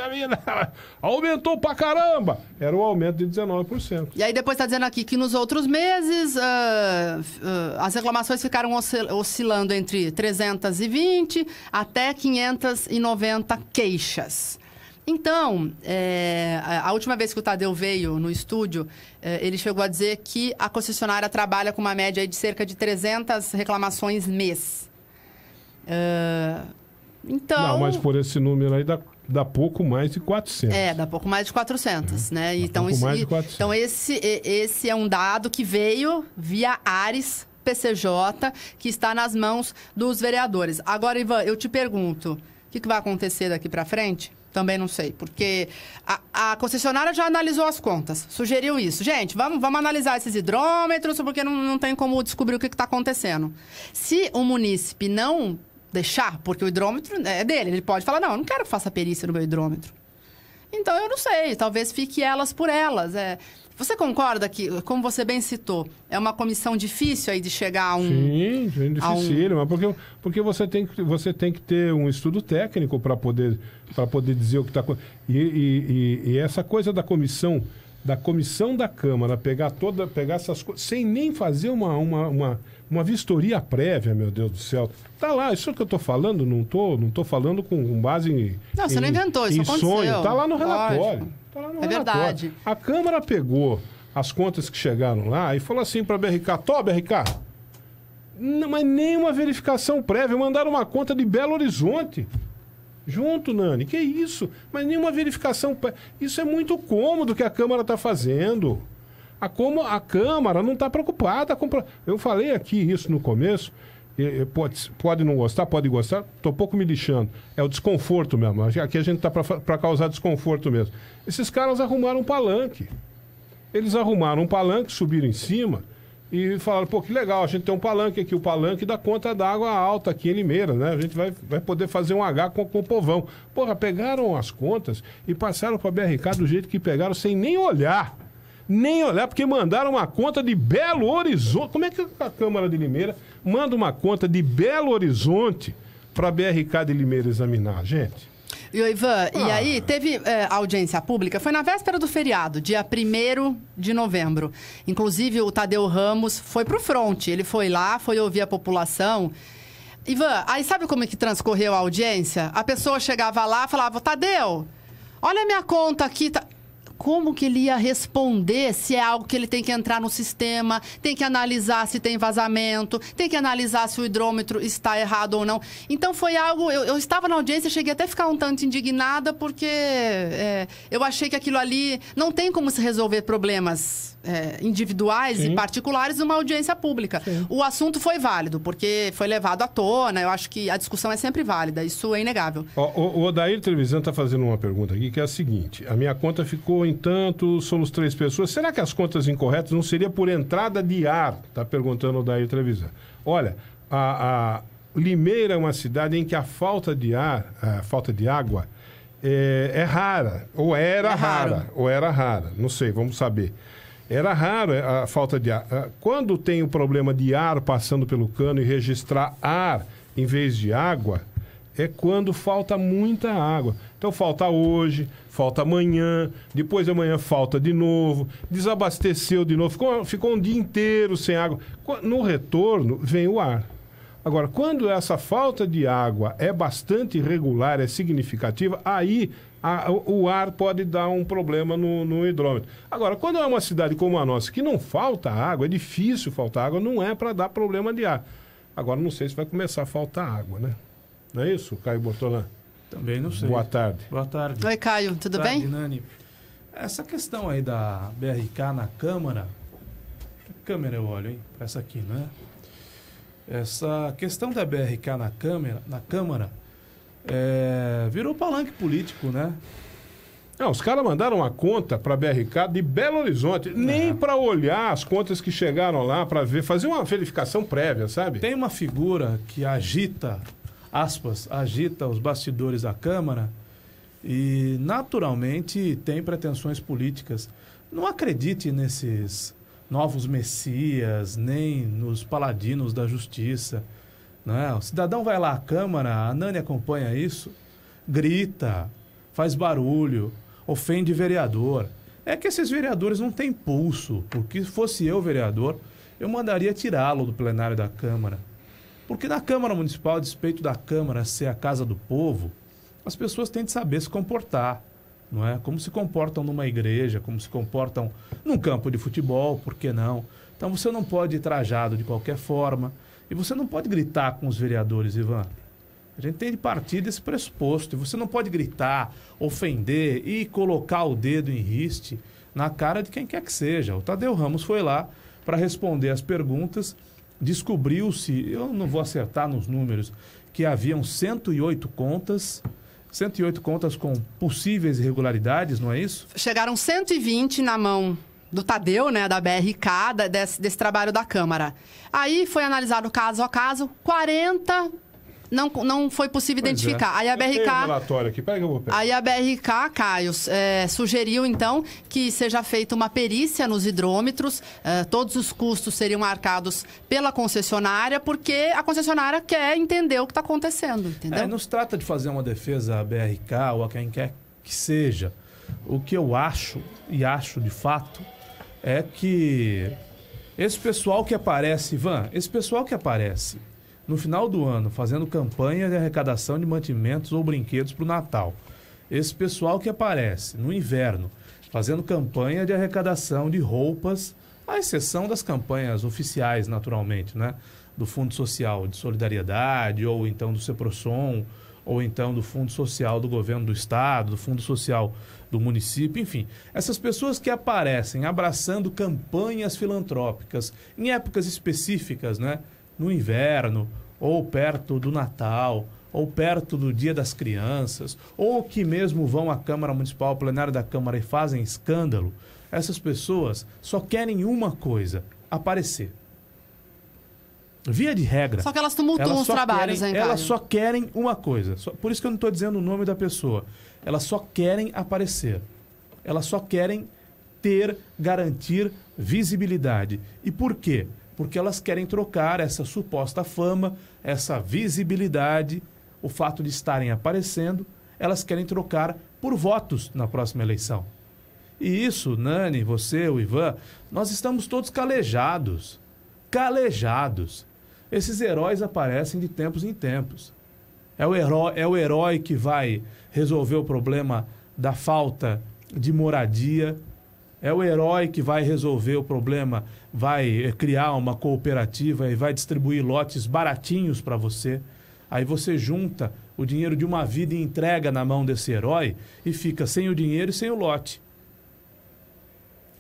aumentou pra caramba! Era o aumento de 19%. E aí depois está dizendo aqui que nos outros meses as reclamações ficaram oscilando entre 320 até 590 queixas. Então, a última vez que o Tadeu veio no estúdio, ele chegou a dizer que a concessionária trabalha com uma média de cerca de 300 reclamações mês. Então... Não, mas por esse número aí dá pouco mais de 400. Dá pouco mais de 400, né? Então, esse é um dado que veio via Ares PCJ, que está nas mãos dos vereadores. Agora, Ivan, eu te pergunto, o que vai acontecer daqui para frente? Também não sei, porque a concessionária já analisou as contas, sugeriu isso. Gente, vamos analisar esses hidrômetros, porque não tem como descobrir o que está acontecendo. Se o munícipe não deixar, porque o hidrômetro é dele, ele pode falar, não quero que faça perícia no meu hidrômetro. Então, eu não sei, talvez fique elas por elas. Você concorda que, como você bem citou, é uma comissão difícil aí de chegar a um... Sim, difícil, mas porque você tem que ter um estudo técnico para poder dizer o que está acontecendo. E essa coisa da comissão da Câmara pegar essas coisas, sem nem fazer uma vistoria prévia, meu Deus do céu. Tá lá, isso que eu estou falando, não tô falando com base em... Não, você não inventou, isso aconteceu. Sonho, tá lá no relatório. É verdade. A Câmara pegou as contas que chegaram lá e falou assim para a BRK, BRK, não, mas nem uma verificação prévia, mandaram uma conta de Belo Horizonte. Junto, Nani, que isso? Mas nenhuma verificação prévia. Isso é muito cômodo que a Câmara está fazendo. A Câmara não está preocupada. Eu falei aqui isso no começo, pode não gostar, pode gostar, estou pouco me lixando. É o desconforto mesmo. Aqui a gente está para causar desconforto mesmo. Esses caras arrumaram um palanque. Eles arrumaram um palanque, subiram em cima e falaram, pô, que legal, a gente tem um palanque aqui, o palanque da conta d'água alta aqui em Limeira, né? A gente vai poder fazer um H com o povão. Porra, pegaram as contas e passaram para a BRK do jeito que pegaram, sem nem olhar. Nem olhar, porque mandaram uma conta de Belo Horizonte. Como é que a Câmara de Limeira manda uma conta de Belo Horizonte para a BRK de Limeira examinar, gente? E o Ivan, e aí teve audiência pública, foi na véspera do feriado, dia 1º de novembro. Inclusive o Tadeu Ramos foi pro fronte, ele foi lá, foi ouvir a população. Ivan, aí sabe como é que transcorreu a audiência? A pessoa chegava lá e falava, Tadeu, olha a minha conta aqui, como que ele ia responder se é algo que ele tem que entrar no sistema, tem que analisar se tem vazamento, tem que analisar se o hidrômetro está errado ou não. Então foi algo... Eu estava na audiência, cheguei até a ficar um tanto indignada porque eu achei que aquilo ali não tem como se resolver problemas individuais Sim. e particulares numa audiência pública. Sim. O assunto foi válido, porque foi levado à tona, eu acho que a discussão é sempre válida, isso é inegável. O Odair Trevisan está fazendo uma pergunta aqui, que é a seguinte, a minha conta ficou em tanto, somos 3 pessoas, será que as contas incorretas não seria por entrada de ar? Está perguntando o Odair Trevisan. Olha, a Limeira é uma cidade em que a falta de ar, a falta de água é rara, ou era rara, não sei, vamos saber. Era raro a falta de ar. Quando tem o problema de ar passando pelo cano e registrar ar em vez de água, é quando falta muita água. Então falta hoje, falta amanhã, depois de amanhã falta de novo, desabasteceu de novo, ficou um dia inteiro sem água. No retorno vem o ar. Agora, quando essa falta de água é bastante irregular, é significativa, aí o ar pode dar um problema no hidrômetro. Agora, quando é uma cidade como a nossa, que não falta água, é difícil faltar água, não é para dar problema de ar. Agora, não sei se vai começar a faltar água, né? Não é isso, Caio Bortolã? Também não sei. Boa tarde. Boa tarde. Oi, Caio, tudo Boa tarde, bem? Nani. Essa questão aí da BRK na Câmara... Que câmera eu olho, hein? Essa aqui, não é? Essa questão da BRK na Câmara virou palanque político, né? Não, os caras mandaram uma conta para a BRK de Belo Horizonte, nem para olhar as contas que chegaram lá, para ver, fazer uma verificação prévia, sabe? Tem uma figura que agita, aspas, agita os bastidores da Câmara e, naturalmente, tem pretensões políticas. Não acredite nesses novos messias, nem nos paladinos da justiça. Não, o cidadão vai lá à Câmara, a Nani acompanha isso, grita, faz barulho, ofende vereador. É que esses vereadores não têm pulso, porque se fosse eu vereador, eu mandaria tirá-lo do plenário da Câmara. Porque na Câmara Municipal, a despeito da Câmara ser a casa do povo, as pessoas têm de saber se comportar, não é? Como se comportam numa igreja, como se comportam num campo de futebol, por que não? Então você não pode ir trajado de qualquer forma. E você não pode gritar com os vereadores, Ivan. A gente tem de partir desse pressuposto. E você não pode gritar, ofender e colocar o dedo em riste na cara de quem quer que seja. O Tadeu Ramos foi lá para responder as perguntas. Descobriu-se, eu não vou acertar nos números, que haviam 108 contas com possíveis irregularidades, não é isso? Chegaram 120 na mão do Tadeu, né, da BRK, desse trabalho da Câmara. Aí foi analisado caso a caso, 40 não foi possível identificar. Aí a Tem um BRK... relatório aqui, pega que eu vou pegar. Aí a BRK, Caio, sugeriu, então, que seja feita uma perícia nos hidrômetros, todos os custos seriam arcados pela concessionária, porque a concessionária quer entender o que está acontecendo, entendeu? Não se trata de fazer uma defesa à BRK ou a quem quer que seja. O que eu acho, e acho de fato, é que esse pessoal que aparece, Ivan, no final do ano fazendo campanha de arrecadação de mantimentos ou brinquedos para o Natal, esse pessoal que aparece no inverno fazendo campanha de arrecadação de roupas, à exceção das campanhas oficiais, naturalmente, né? Do Fundo Social de Solidariedade, ou então do Ceprosom, ou então do Fundo Social do Governo do Estado, do Fundo Social do município, enfim. Essas pessoas que aparecem abraçando campanhas filantrópicas em épocas específicas, né? No inverno, ou perto do Natal, ou perto do Dia das Crianças, ou que mesmo vão à Câmara Municipal, ao plenário da Câmara e fazem escândalo, essas pessoas só querem uma coisa: aparecer. Via de regra. Só que elas tumultuam os trabalhos, hein, Elas só querem uma coisa. Por isso que eu não estou dizendo o nome da pessoa. Elas só querem aparecer. Elas só querem garantir visibilidade. E por quê? Porque elas querem trocar essa suposta fama, essa visibilidade, o fato de estarem aparecendo, elas querem trocar por votos na próxima eleição. E isso, Nani, você, o Ivan, nós estamos todos calejados. Calejados. Esses heróis aparecem de tempos em tempos. É o herói que vai resolver o problema da falta de moradia. É o herói que vai resolver o problema, vai criar uma cooperativa e vai distribuir lotes baratinhos para você. Aí você junta o dinheiro de uma vida e entrega na mão desse herói e fica sem o dinheiro e sem o lote.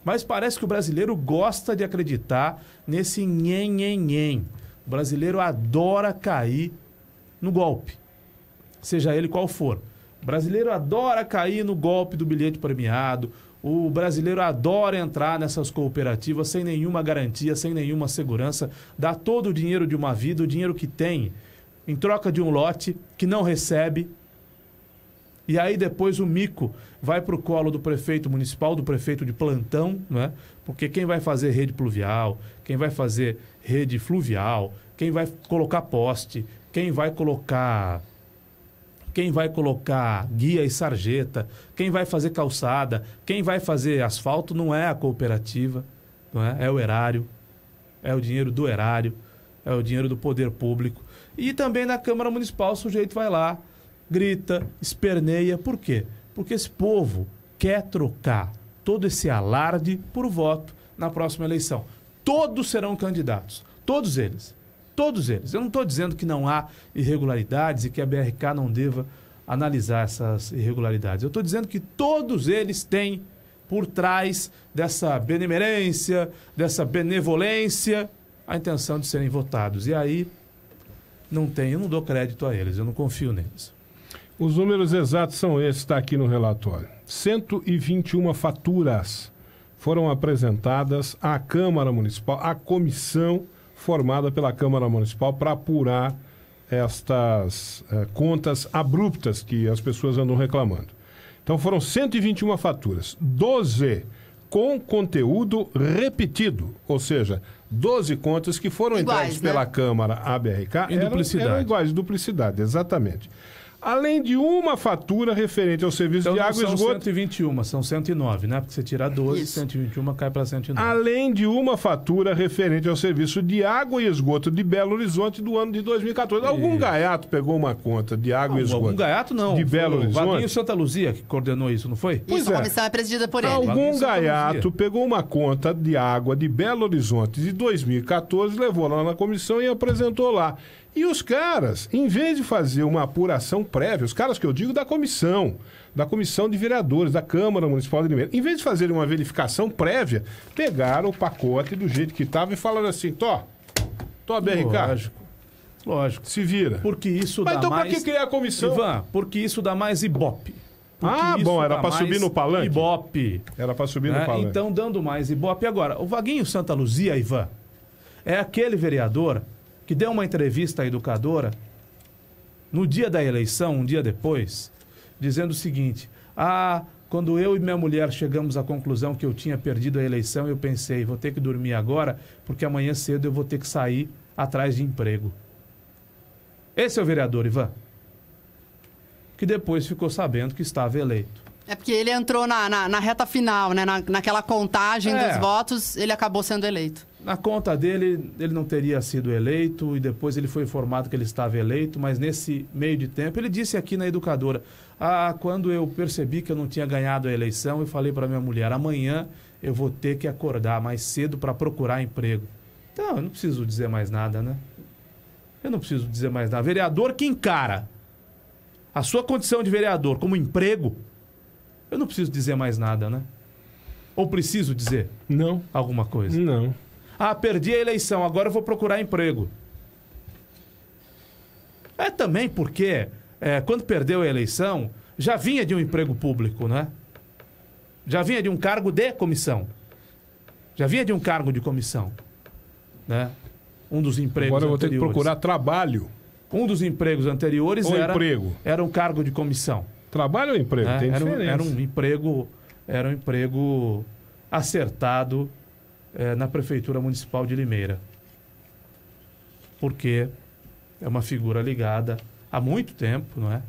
Mas parece que o brasileiro gosta de acreditar nesse nhen. O brasileiro adora cair no golpe, seja ele qual for. O brasileiro adora cair no golpe do bilhete premiado. O brasileiro adora entrar nessas cooperativas sem nenhuma garantia, sem nenhuma segurança. Dá todo o dinheiro de uma vida, o dinheiro que tem, em troca de um lote que não recebe. E aí depois o mico vai para o colo do prefeito municipal, do prefeito de plantão, né? Porque quem vai fazer rede pluvial, quem vai fazer rede fluvial, quem vai colocar poste, quem vai colocar guia e sarjeta, quem vai fazer calçada, quem vai fazer asfalto não é a cooperativa, não é? É o erário, é o dinheiro do erário, é o dinheiro do poder público. E também na Câmara Municipal o sujeito vai lá, grita, esperneia. Por quê? Porque esse povo quer trocar todo esse alarde por voto na próxima eleição. Todos serão candidatos. Todos eles. Todos eles. Eu não estou dizendo que não há irregularidades e que a BRK não deva analisar essas irregularidades. Eu estou dizendo que todos eles têm por trás dessa benemerência, dessa benevolência, a intenção de serem votados. E aí eu não dou crédito a eles, eu não confio neles. Os números exatos são esses, está aqui no relatório. 121 faturas foram apresentadas à Câmara Municipal, à comissão formada pela Câmara Municipal para apurar estas contas abruptas que as pessoas andam reclamando. Então foram 121 faturas, 12 com conteúdo repetido, ou seja, 12 contas que foram entregues pela Câmara à BRK eram iguais, duplicidade, exatamente. Além de uma fatura referente ao serviço de água e esgoto... São 121, são 109, né? Porque você tira 12, isso. 121 cai para 109. Além de uma fatura referente ao serviço de água e esgoto de Belo Horizonte do ano de 2014. Algum gaiato pegou uma conta de água e esgoto? Algum gaiato não. De Belo Horizonte? O Vaguinho Santa Luzia que coordenou isso, não foi? Pois a comissão é presidida por ele. Algum gaiato pegou uma conta de água de Belo Horizonte de 2014, levou lá na comissão e apresentou lá. E os caras, em vez de fazer uma apuração prévia, os caras que eu digo da comissão de vereadores, da Câmara Municipal de Limeira, em vez de fazerem uma verificação prévia, pegaram o pacote do jeito que estava e falaram assim, Tó BRK. Lógico. Se vira. Porque isso dá mais... Mas então para que criar a comissão? Ivan, porque isso dá mais ibope. Era para subir no palanque? Ibope. Era para subir no palanque. Então, dando mais ibope. Agora, o Vaguinho Santa Luzia, Ivan, é aquele vereador que deu uma entrevista à Educadora no dia da eleição, um dia depois, dizendo o seguinte: quando eu e minha mulher chegamos à conclusão que eu tinha perdido a eleição, eu pensei, vou ter que dormir agora, porque amanhã cedo eu vou ter que sair atrás de emprego. Esse é o vereador, Ivan, que depois ficou sabendo que estava eleito. É porque ele entrou na reta final, né? Naquela contagem dos votos, ele acabou sendo eleito. Na conta dele, ele não teria sido eleito e depois ele foi informado que ele estava eleito, mas nesse meio de tempo, ele disse aqui na Educadora, quando eu percebi que eu não tinha ganhado a eleição, eu falei para minha mulher, amanhã eu vou ter que acordar mais cedo para procurar emprego. Então, eu não preciso dizer mais nada, né? Eu não preciso dizer mais nada. Vereador que encara a sua condição de vereador como emprego, eu não preciso dizer mais nada, né? Ou preciso dizer? Não. Alguma coisa? Não. Perdi a eleição, agora eu vou procurar emprego. Também porque, quando perdeu a eleição, já vinha de um emprego público, né? Já vinha de um cargo de comissão. Já vinha de um cargo de comissão, né? Um dos empregos agora eu vou anteriores. ter que procurar trabalho. Um dos empregos anteriores era um cargo de comissão. Trabalho ou emprego? Tem diferença. Era um emprego acertado na Prefeitura Municipal de Limeira. Porque é uma figura ligada há muito tempo, não é?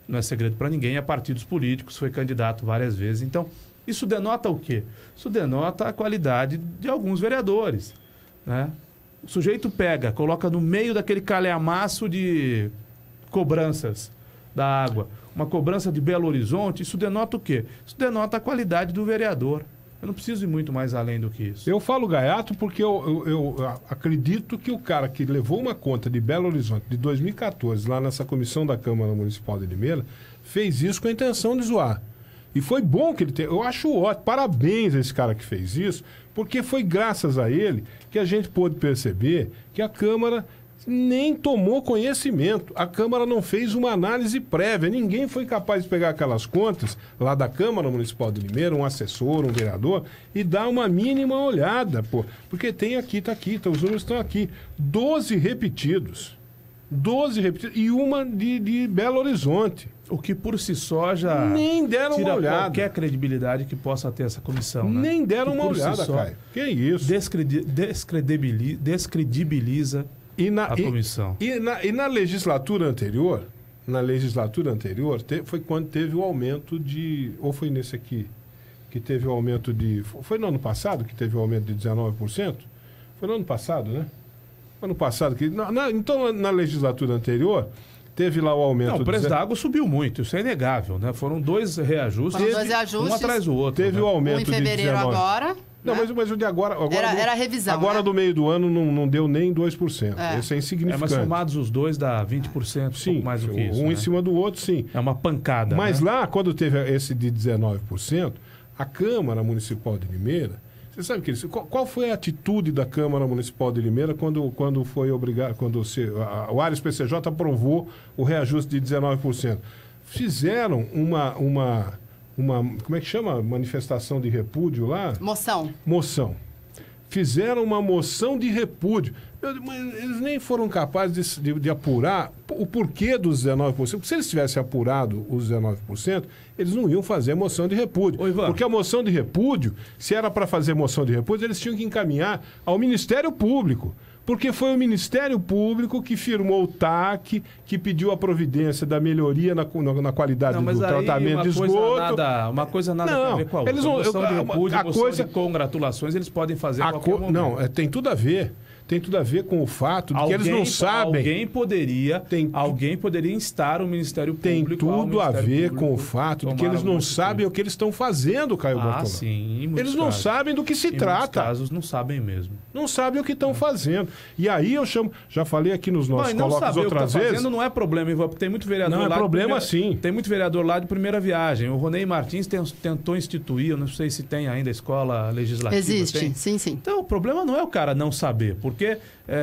Não é segredo para ninguém, a partidos políticos, foi candidato várias vezes. Então, isso denota o quê? Isso denota a qualidade de alguns vereadores, né? O sujeito coloca no meio daquele calhamaço de cobranças da água, uma cobrança de Belo Horizonte, isso denota o quê? Isso denota a qualidade do vereador. Eu não preciso ir muito mais além do que isso. Eu falo gaiato porque eu acredito que o cara que levou uma conta de Belo Horizonte de 2014, lá nessa comissão da Câmara Municipal de Limeira, fez isso com a intenção de zoar. E foi bom que ele tenha... Eu acho ótimo. Parabéns a esse cara que fez isso, porque foi graças a ele que a gente pôde perceber que a Câmara nem tomou conhecimento. A Câmara não fez uma análise prévia. Ninguém foi capaz de pegar aquelas contas lá da Câmara Municipal de Limeira, um assessor, um vereador, e dar uma mínima olhada, pô. Porque tem aqui, tá aqui, os números estão aqui. 12 repetidos. 12 repetidos. E uma de Belo Horizonte. O que por si só já nem deram tira uma olhada. Qualquer credibilidade que possa ter essa comissão. Né? Nem deram uma olhada, Caio. Que isso? Descredibiliza a comissão. E na legislatura anterior, foi quando teve o aumento de... Ou foi nesse aqui que teve o aumento de... Foi no ano passado que teve o aumento de 19%? Foi no ano passado, né? Ano passado. Então, na legislatura anterior... Teve lá o aumento... Não, o preço da água subiu muito, isso é inegável, né? Foram dois reajustes, um atrás do outro. Teve o aumento em fevereiro de 19. agora... Não, né? mas o de agora era revisão. Agora, né? Do meio do ano, não deu nem 2%. Esse é insignificante. Mas somados os dois dá 20%, sim, pouco mais do que isso. Um em cima do outro, sim. É uma pancada. Mas né? lá, quando teve esse de 19%, a Câmara Municipal de Limeira... Você sabe que qual foi a atitude da Câmara Municipal de Limeira quando foi obrigado, o Ares PCJ aprovou o reajuste de 19%? Fizeram uma como é que chama? Manifestação de repúdio lá? Moção. Fizeram uma moção de repúdio. Mas eles nem foram capazes de apurar o porquê dos 19%. Porque se eles tivessem apurado os 19%, eles não iam fazer moção de repúdio. Porque a moção de repúdio, se era para fazer moção de repúdio, eles tinham que encaminhar ao Ministério Público. Porque foi o Ministério Público que firmou o TAC, que pediu a providência da melhoria na qualidade do tratamento de esgoto. Uma coisa nada a ver com a outra. Moção de repúdio, moção de congratulações, eles podem fazer a qualquer momento. Não, tem tudo a ver. Tem tudo a ver com o fato de que eles não sabem... Alguém poderia instar o Ministério Público... Tem tudo a ver com o fato de que eles não sabem o que eles estão fazendo, Caio Bertolão. Sim. Eles não sabem do que se trata. Em muitos casos não sabem mesmo. Não sabem o que estão fazendo. E aí eu chamo... Já falei aqui nos nossos colóquios outras vezes... Fazendo não é problema, Ivan, porque tem muito vereador lá... Não é problema, sim. Tem muito vereador lá de primeira viagem. O Ronei Martins tentou instituir, eu não sei se tem ainda a escola legislativa. Existe, sim. Então o problema não é o cara não saber, porque...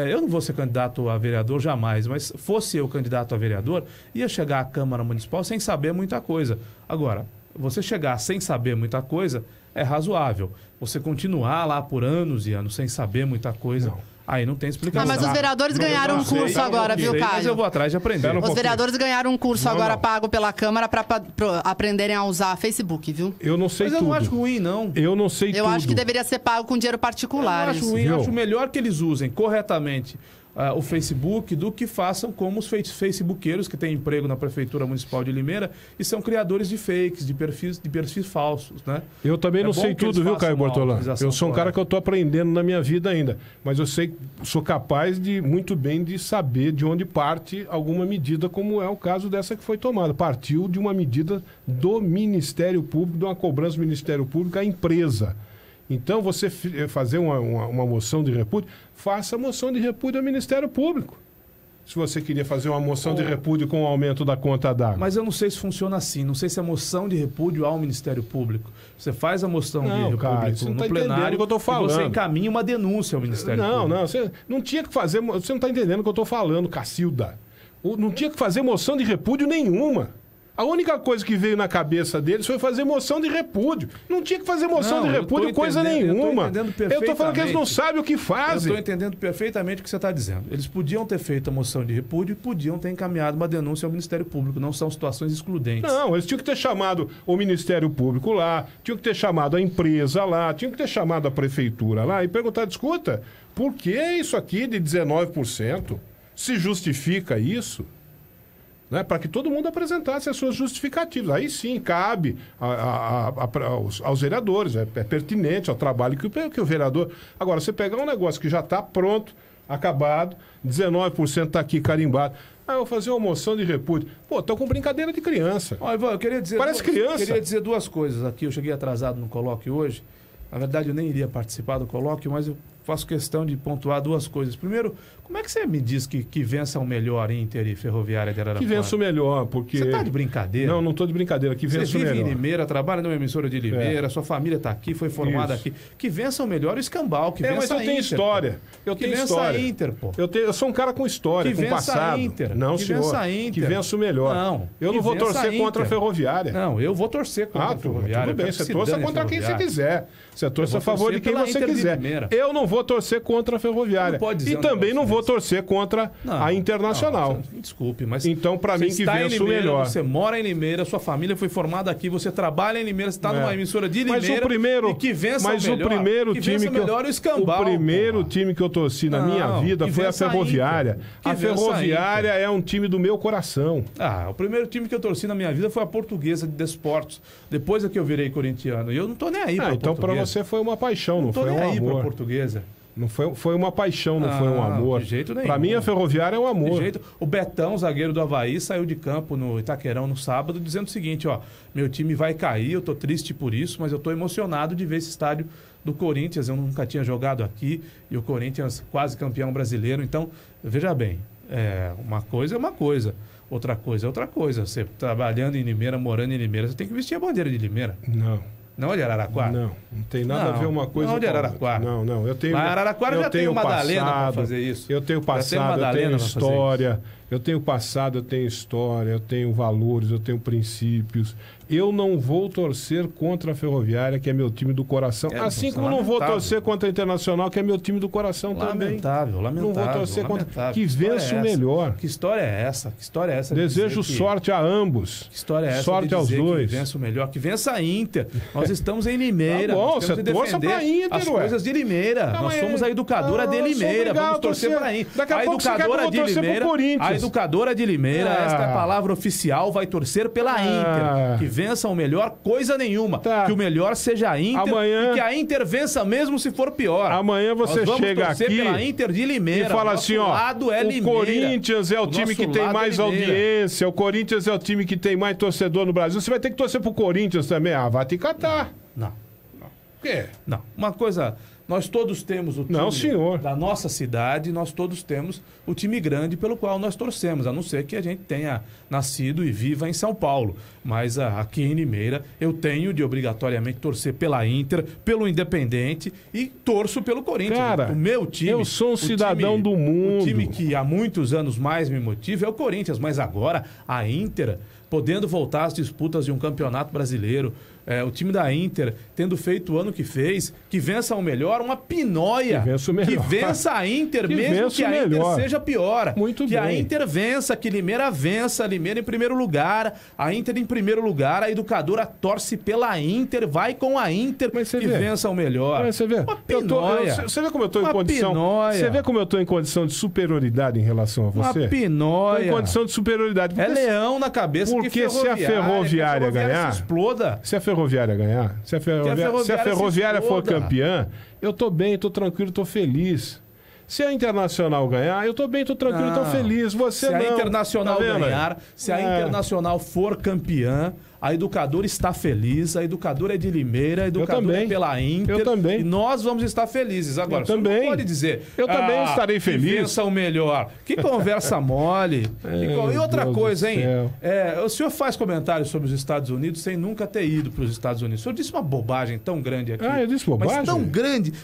eu não vou ser candidato a vereador jamais, mas fosse eu candidato a vereador, ia chegar à Câmara Municipal sem saber muita coisa. Agora, você chegar sem saber muita coisa é razoável. Você continuar lá por anos e anos sem saber muita coisa, aí não tem explicação. Mas os vereadores ganharam um curso agora, viu, Caio? Mas eu vou atrás de aprender. Os vereadores ganharam um curso agora pago pela Câmara para aprenderem a usar Facebook, viu? Eu não sei tudo. Mas eu não acho ruim, não. Eu não sei tudo. Eu acho que deveria ser pago com dinheiro particular. Eu não acho ruim, acho melhor que eles usem corretamente o Facebook do que façam como os facebookeiros que têm emprego na Prefeitura Municipal de Limeira e são criadores de fakes, de perfis falsos, né? Eu também não sei tudo, viu, Caio Bortolã? Eu sou um cara que eu estou aprendendo na minha vida ainda, mas eu sou capaz de, muito bem, de saber de onde parte alguma medida, como é o caso dessa que foi tomada. Partiu de uma medida do Ministério Público, de uma cobrança do Ministério Público à empresa. Então, você fazer uma moção de repúdio, faça moção de repúdio ao Ministério Público. Se você queria fazer uma moção de repúdio com o aumento da conta d'água. Mas eu não sei se funciona assim. Não sei se é moção de repúdio ao Ministério Público. Você faz a moção de repúdio no plenário que eu tô falando. E você encaminha uma denúncia ao Ministério Público. Não. Você não tinha que fazer... Você não está entendendo o que eu estou falando, Cacilda. Não tinha que fazer moção de repúdio nenhuma. A única coisa que veio na cabeça deles foi fazer moção de repúdio. Não tinha que fazer moção de repúdio coisa nenhuma. Eu estou falando que eles não sabem o que fazem. Eu estou entendendo perfeitamente o que você está dizendo. Eles podiam ter feito a moção de repúdio e podiam ter encaminhado uma denúncia ao Ministério Público. Não são situações excludentes. Não, eles tinham que ter chamado o Ministério Público lá, tinham que ter chamado a empresa lá, tinham que ter chamado a Prefeitura lá e perguntar, escuta, por que isso aqui de 19%? Se justifica isso? Né, para que todo mundo apresentasse as suas justificativas. Aí sim, cabe aos vereadores, é pertinente ao trabalho que o vereador... Agora, você pegar um negócio que já está pronto, acabado, 19% está aqui carimbado, eu vou fazer uma moção de repúdio. Pô, estou com brincadeira de criança. Ó, Ivan, eu queria dizer... Parece criança. Eu queria dizer duas coisas aqui. Eu cheguei atrasado no colóquio hoje. Na verdade, eu nem iria participar do colóquio, mas eu faço questão de pontuar duas coisas. Primeiro, como é que você me diz que vença o melhor Inter e Ferroviária de Araraquara? Que vença o melhor, porque... Você está de brincadeira? Não estou de brincadeira. Que vença o melhor. Você vive em Limeira, trabalha numa emissora de Limeira, sua família está aqui, foi formada aqui. Que vença o melhor o escambau, que vença a Inter. Mas eu tenho história. Eu tenho história. Que vença a Inter, pô. Eu sou um cara com história, com passado. Que vença a Inter. Não, senhor. Vença a Inter. Que vença o melhor. Não. Eu não vou torcer contra a Ferroviária. Não, eu vou torcer contra a Ferroviária. Tudo bem, você torça contra quem você quiser. Você torce a favor de quem você quiser. Eu não vou torcer contra a Ferroviária. E também não vou torcer contra a Internacional. Desculpe, mas... Então, para mim, que vença o melhor. Você mora em Limeira, sua família foi formada aqui, você trabalha em Limeira, você está numa emissora de Limeira. Mas o primeiro, e que vença o melhor. O primeiro time que eu torci na minha vida foi a Ferroviária. A Ferroviária é um time do meu coração. O primeiro time que eu torci na minha vida foi a Portuguesa de Desportos. Depois é que eu virei corintiano. E eu não tô nem aí pra então para você foi uma paixão, não foi um amor. Não tô nem aí pra Portuguesa. Não foi uma paixão, não foi um amor. De jeito nenhum. Para mim, a Ferroviária é um amor. De jeito... O Betão, zagueiro do Avaí, saiu de campo no Itaquerão no sábado, dizendo o seguinte, meu time vai cair, eu tô triste por isso, mas eu tô emocionado de ver esse estádio do Corinthians. Eu nunca tinha jogado aqui e o Corinthians quase campeão brasileiro. Então, veja bem, uma coisa é uma coisa, outra coisa é outra coisa. Você trabalhando em Limeira, morando em Limeira, você tem que vestir a bandeira de Limeira. Não de Araraquara? Não tem nada a ver uma coisa com a outra. Não de Araraquara. Não. Eu tenho, mas Araraquara já tem o Madalena para fazer isso. Eu tenho passado, eu tenho história. Eu tenho passado, eu tenho história, eu tenho valores, eu tenho princípios. Eu não vou torcer contra a Ferroviária, que é meu time do coração. Assim como não vou torcer contra a Internacional, que é meu time do coração também. Lamentável. Não vou torcer contra... Que vença o melhor. Que história é essa? Desejo sorte a ambos. Que história é essa? Sorte aos dois. Que vença o melhor. Que vença a Inter. Nós estamos em Limeira. Tá bom, você torça pra Inter, as coisas de Limeira. Nós somos a educadora de Limeira. Vamos torcer pra Inter. Daqui a pouco você quer que eu vou torcer pro Corinthians. A educadora de Limeira, esta é a palavra oficial, vai torcer pela Inter. Que vença o melhor, coisa nenhuma. Que o melhor seja a Inter e que a Inter vença mesmo se for pior. Amanhã você chega aqui pela Inter de Limeira. E fala assim, o Corinthians é o time que tem mais audiência, o Corinthians é o time que tem mais torcedor no Brasil. Você vai ter que torcer pro Corinthians também. Vai te catar. Não. O quê? Não. Uma coisa... Nós todos temos o time da nossa cidade, nós todos temos o time grande pelo qual nós torcemos, a não ser que a gente tenha nascido e viva em São Paulo. Mas aqui em Limeira eu tenho de obrigatoriamente torcer pela Inter, pelo Independente e torço pelo Corinthians. Cara, o meu time... Eu sou um cidadão do mundo. O time que há muitos anos mais me motiva é o Corinthians, mas agora a Inter... podendo voltar às disputas de um campeonato brasileiro, o time da Inter, tendo feito o ano que fez, que vença o melhor, uma pinóia. Que vença a Inter, mesmo que a Inter seja pior. Muito que bem. a Inter vença, que Limeira vença, Limeira em primeiro lugar, a Inter em primeiro lugar, a educadora torce pela Inter, vai com a Inter que vença o melhor. Mas você vê, uma pinóia. Você vê como eu estou em condição. Pinóia. Você vê como eu estou em condição de superioridade em relação a você? Uma pinóia. Tô em condição de superioridade. É leão na cabeça. Porque se a Ferroviária ganhar, se exploda. Se a Ferroviária ganhar, se a Ferroviária for campeã, eu tô bem, tô tranquilo, tô feliz. Se a Internacional ganhar, eu tô bem, tô tranquilo, tô feliz. Você não. Se a Internacional ganhar, se a Internacional for campeã, a educadora está feliz, a educadora é de Limeira, a educadora é pela Inter. Eu também. E nós vamos estar felizes. Agora, você não pode dizer... Eu também estarei feliz. Que vença o melhor. Que conversa mole. E outra coisa, hein? O senhor faz comentários sobre os Estados Unidos sem nunca ter ido para os Estados Unidos. O senhor disse uma bobagem tão grande aqui. Eu disse bobagem?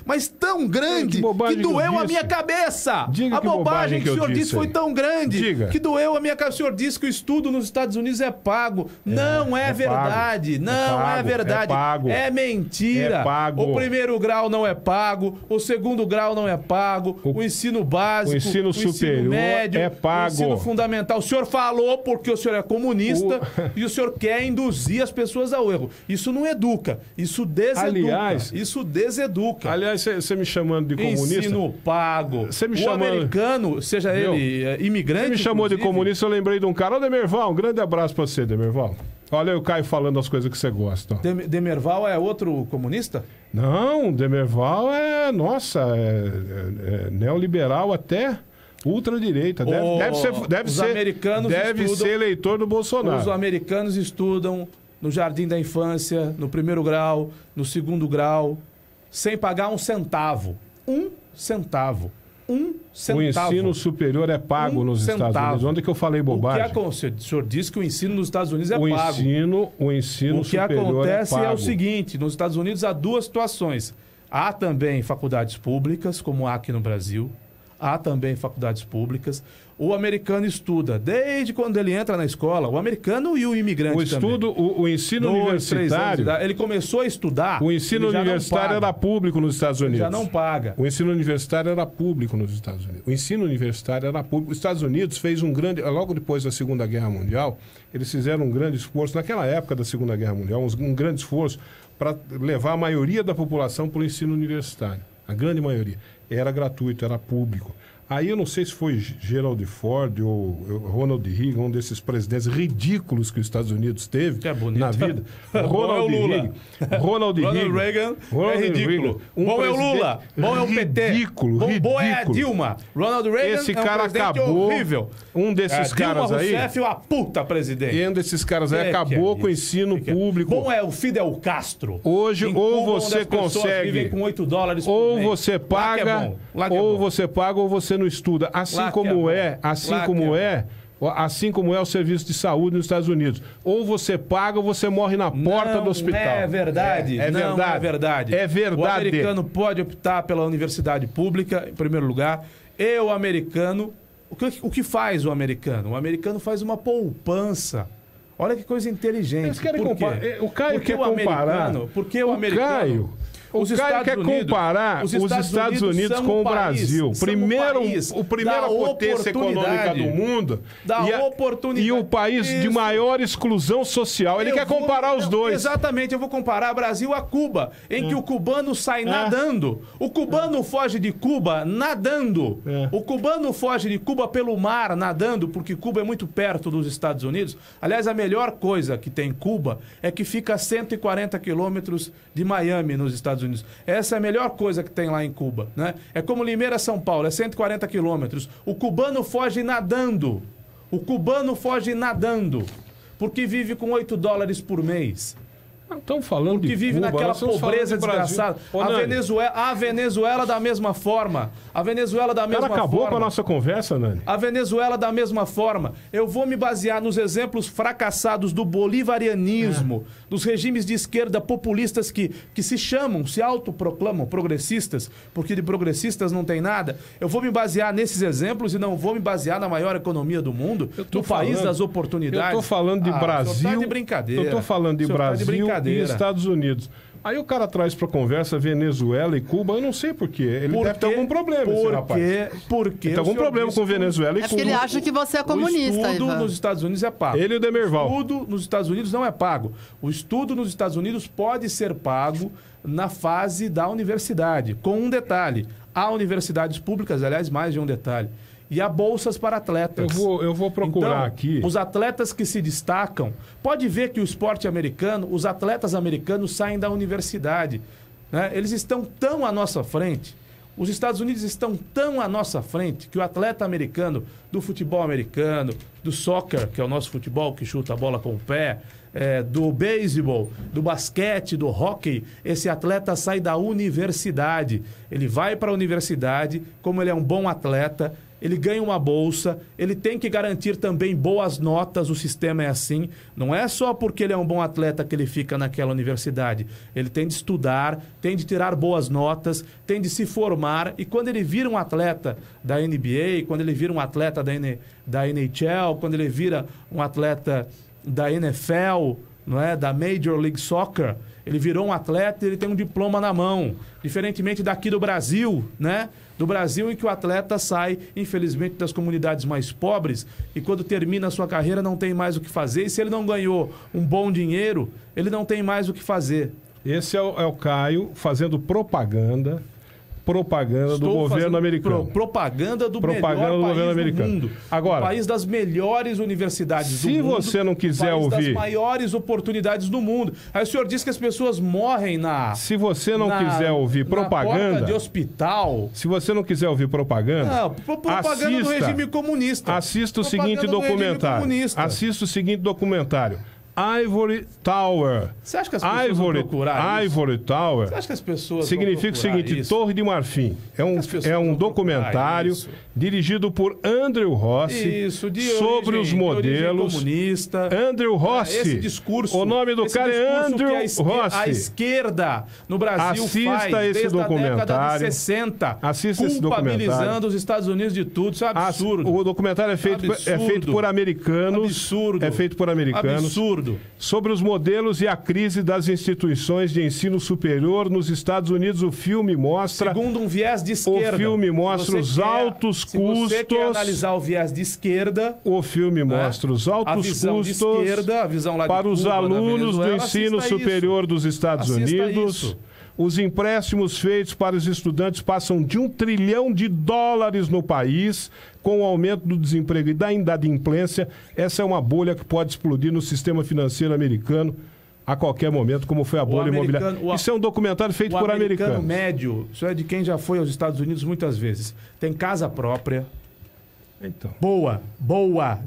Mas tão grande, que doeu a minha cabeça. Diga a bobagem que o senhor disse foi tão grande que doeu a minha cabeça. O senhor disse que o estudo nos Estados Unidos é pago. Não é verdade. Não é verdade. É mentira. É pago. O primeiro grau não é pago. O segundo grau não é pago. O ensino básico, o ensino superior médio, é pago. O ensino fundamental. O senhor falou porque o senhor é comunista e o senhor quer induzir as pessoas ao erro. Isso não educa. Isso deseduca. Isso deseduca. Aliás, você me chamando de comunista... Ensino pago. Você me chamando... americano, seja ele imigrante... Você me chamou de comunista, eu lembrei de um cara. Ô, Demerval, um grande abraço pra você, Demerval. Olha o Caio falando as coisas que você gosta. Demerval é outro comunista? Não, Demerval é neoliberal até ultradireita. Deve ser eleitor do Bolsonaro. Os americanos estudam no jardim da infância, no primeiro grau, no segundo grau, sem pagar um centavo. Um centavo. O ensino superior é pago nos Estados Unidos. Onde que eu falei bobagem? O senhor disse que o ensino nos Estados Unidos é pago. O ensino superior é pago. O que acontece é o seguinte, nos Estados Unidos há duas situações. Há também faculdades públicas, como há aqui no Brasil. Há também faculdades públicas. O americano estuda desde quando ele entra na escola. O americano e o imigrante também. O ensino universitário... Ele começou a estudar... O ensino universitário era público nos Estados Unidos. Já não paga. O ensino universitário era público nos Estados Unidos. O ensino universitário era público. Os Estados Unidos fez um grande... Logo depois da Segunda Guerra Mundial, eles fizeram um grande esforço, naquela época da Segunda Guerra Mundial, um grande esforço para levar a maioria da população para o ensino universitário. A grande maioria. Era gratuito, era público. Aí eu não sei se foi Gerald Ford ou Ronald Reagan, um desses presidentes ridículos que os Estados Unidos teve na vida. Ronald Reagan é ridículo. Bom é o Lula. Bom é o PT. Ridículo. Bom é a Dilma. Ronald Reagan esse cara acabou. Horrível. Um desses caras Dilma aí. Rousseff é uma puta presidente. E um desses caras aí acabou com o ensino público. Bom é o Fidel Castro. Hoje, ou você consegue. Vivem com $8 por ou mês. você paga, ou você paga, ou você não estuda. Assim como é o serviço de saúde nos Estados Unidos. Ou você paga ou você morre na porta do hospital. É verdade. É verdade. É verdade. O americano pode optar pela universidade pública, em primeiro lugar. E o americano... O que faz o americano? O americano faz uma poupança. Olha que coisa inteligente. Eles querem comparar. O Caio quer comparar. Porque o americano... O Caio quer comparar os Estados Unidos com o Brasil. A primeira potência econômica do mundo e o país de maior exclusão social. Ele quer comparar os dois. Exatamente, eu vou comparar Brasil a Cuba, em que o cubano sai nadando. O cubano foge de Cuba nadando. O cubano foge de Cuba pelo mar nadando, porque Cuba é muito perto dos Estados Unidos. Aliás, a melhor coisa que tem Cuba é que fica a 140 quilômetros de Miami, nos Estados Unidos. Essa é a melhor coisa que tem lá em Cuba, né? É como Limeira, São Paulo, é 140 quilômetros. O cubano foge nadando. Porque vive com $8 por mês. Estão falando porque vive Cuba, naquela pobreza desgraçada. A Venezuela da mesma forma. Ela acabou com a nossa conversa, Nani. A Venezuela da mesma forma. Eu vou me basear nos exemplos fracassados do bolivarianismo, dos regimes de esquerda populistas que se autoproclamam progressistas, porque de progressistas não tem nada. Eu vou me basear nesses exemplos e não vou me basear na maior economia do mundo, no país das oportunidades. Eu estou falando de Brasil. Tá de brincadeira. Eu estou falando de Brasil, brincadeira. E Estados Unidos. Aí o cara traz para conversa Venezuela e Cuba, eu não sei por quê. Ele deve ter algum problema, esse rapaz. Porque ele tem algum problema com Venezuela e Cuba. É porque ele acha que você é comunista, O estudo Ivan. nos Estados Unidos é pago. Ele e o Demerval. O estudo nos Estados Unidos não é pago. O estudo nos Estados Unidos pode ser pago na fase da universidade, com um detalhe. Há universidades públicas, aliás, mais de um detalhe. E há bolsas para atletas. Eu vou procurar então, aqui. Os atletas que se destacam, pode ver que o esporte americano, os atletas americanos saem da universidade. Né? Eles estão tão à nossa frente, os Estados Unidos estão tão à nossa frente, que o atleta americano, do futebol americano, do soccer, que é o nosso futebol que chuta a bola com o pé, do beisebol, do basquete, do hóquei, esse atleta sai da universidade. Ele vai para a universidade, como ele é um bom atleta, ele ganha uma bolsa, ele tem que garantir também boas notas, o sistema é assim. Não é só porque ele é um bom atleta que ele fica naquela universidade. Ele tem de estudar, tem de tirar boas notas, tem de se formar. E quando ele vira um atleta da NBA, quando ele vira um atleta da NHL, quando ele vira um atleta da NFL, não é? Da Major League Soccer, ele virou um atleta e ele tem um diploma na mão. Diferentemente daqui do Brasil, né? Do Brasil, em que o atleta sai, infelizmente, das comunidades mais pobres e quando termina a sua carreira não tem mais o que fazer. E se ele não ganhou um bom dinheiro, ele não tem mais o que fazer. Esse é o Caio fazendo propaganda do governo americano. Propaganda do melhor governo país americano. do mundo. Agora, o país das melhores universidades do mundo. Se você não quiser ouvir... ouvir... das maiores oportunidades do mundo. Aí o senhor diz que as pessoas morrem Se você não quiser ouvir propaganda... Na porta de hospital... Se você não quiser ouvir propaganda... Não, propaganda do regime comunista. Assista o seguinte documentário. Assista o seguinte documentário. Ivory Tower. Você acha que as pessoas vão procurar Ivory Tower. Você acha que as pessoas significa o seguinte, isso? Torre de Marfim. É um documentário dirigido por Andrew Rossi sobre os modelos. Comunista. Andrew Rossi. Esse discurso. O nome do cara é Andrew Rossi. A esquerda no Brasil Assista esse documentário. A década de 60. Assista esse documentário. Culpabilizando os Estados Unidos de tudo. Isso é absurdo. O documentário é feito por americanos. Absurdo. É feito por americanos. Absurdo. Sobre os modelos e a crise das instituições de ensino superior nos Estados Unidos, o filme mostra... Segundo um viés de esquerda. O filme mostra os altos custos... Se você quer analisar o viés de esquerda... O filme mostra os altos custos a visão lá de para os Cuba, alunos do ensino superior dos Estados Unidos. Os empréstimos feitos para os estudantes passam de $1 trilhão no país, com o aumento do desemprego e da inadimplência. Essa é uma bolha que pode explodir no sistema financeiro americano a qualquer momento, como foi a bolha imobiliária. Isso é um documentário feito por americanos. O americano médio, isso é de quem já foi aos Estados Unidos muitas vezes, tem casa própria. Então.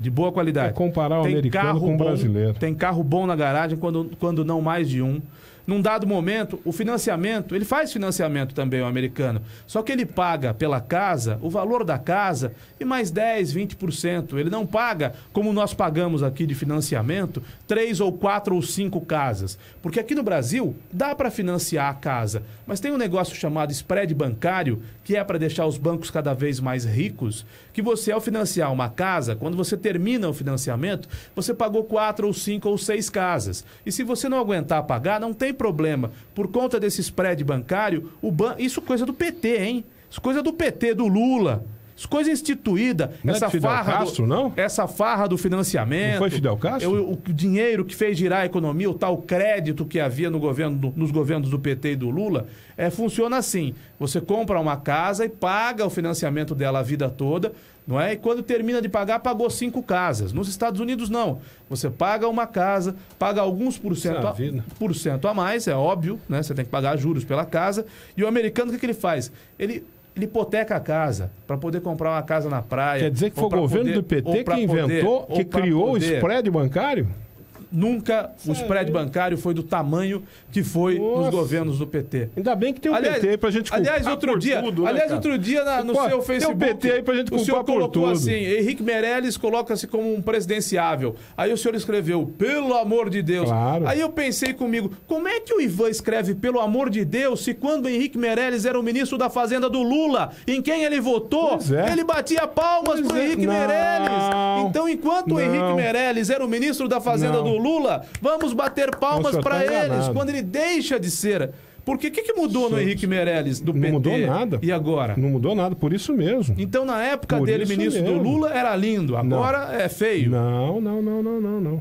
De boa qualidade. É comparar o americano com o brasileiro. Tem carro bom na garagem, quando não mais de um. Num dado momento, o financiamento, ele faz financiamento também, o americano. Só que ele paga pela casa, o valor da casa, e mais 10, 20%. Ele não paga, como nós pagamos aqui de financiamento, 3 ou 4 ou 5 casas. Porque aqui no Brasil, dá para financiar a casa. Mas tem um negócio chamado spread bancário, que é para deixar os bancos cada vez mais ricos, que você, ao financiar uma casa, quando você termina o financiamento, você pagou 4 ou 5 ou 6 casas. E se você não aguentar pagar, não tem problema. Por conta desse spread bancário, isso coisa do PT, hein? Isso coisa do PT, do Lula. Isso coisa instituída. Não essa é Fidel Castro, não? Essa farra do financiamento. Não foi Fidel Castro? O dinheiro que fez girar a economia, o tal crédito que havia nos governos do PT e do Lula, funciona assim. Você compra uma casa e paga o financiamento dela a vida toda, não é? E quando termina de pagar, pagou 5 casas. Nos Estados Unidos, não. Você paga uma casa, paga alguns por cento a mais, é óbvio, né? Você tem que pagar juros pela casa. E o americano, o que ele faz? Ele hipoteca a casa para poder comprar uma casa na praia. Quer dizer que foi o governo do PT que inventou, que criou o spread bancário? Nunca o spread bancário foi do tamanho que foi nos governos do PT. Ainda bem que tem o PT aí pra gente culpar outro dia, tudo, né, outro dia no seu Facebook, tem o PT aí pra gente culpar por tudo. Assim, Henrique Meirelles coloca-se como um presidenciável. Aí o senhor escreveu, pelo amor de Deus. Claro. Aí eu pensei comigo, como é que o Ivan escreve pelo amor de Deus se quando o Henrique Meirelles era o ministro da Fazenda do Lula, em quem ele votou, ele batia palmas pro Henrique Meirelles. Então, enquanto o Henrique Meirelles era o ministro da Fazenda do do Lula, vamos bater palmas para eles, quando ele deixa de ser. Porque o que mudou no Henrique Meirelles do PT? Não mudou nada. E agora? Não mudou nada, por isso mesmo. Então, na época dele, ministro do Lula, era lindo, agora é feio. Não.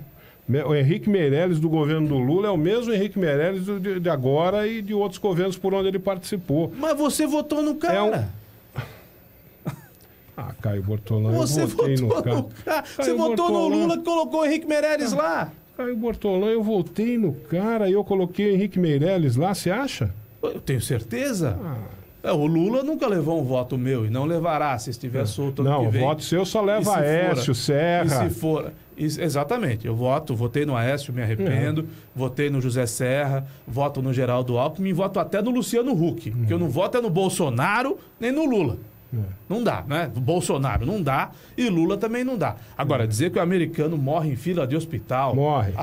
O Henrique Meirelles do governo do Lula é o mesmo Henrique Meirelles de agora e de outros governos por onde ele participou. Mas você votou no cara. Caio Bortolão, você votou no cara. Você votou no Lula que colocou o Henrique Meirelles lá. Caio Bortolão, eu votei no cara e eu coloquei o Henrique Meirelles lá, você acha? Eu tenho certeza. O Lula nunca levou um voto meu e não levará se estiver solto ano que vem. Não, o voto seu só leva Aécio, Serra. E se for... Exatamente, votei no Aécio, me arrependo, votei no José Serra, voto no Geraldo Alckmin, voto até no Luciano Huck, porque eu não voto no Bolsonaro nem no Lula. Não dá, né? Bolsonaro não dá e Lula também não dá. Agora, dizer que o americano morre em fila de hospital... Morre.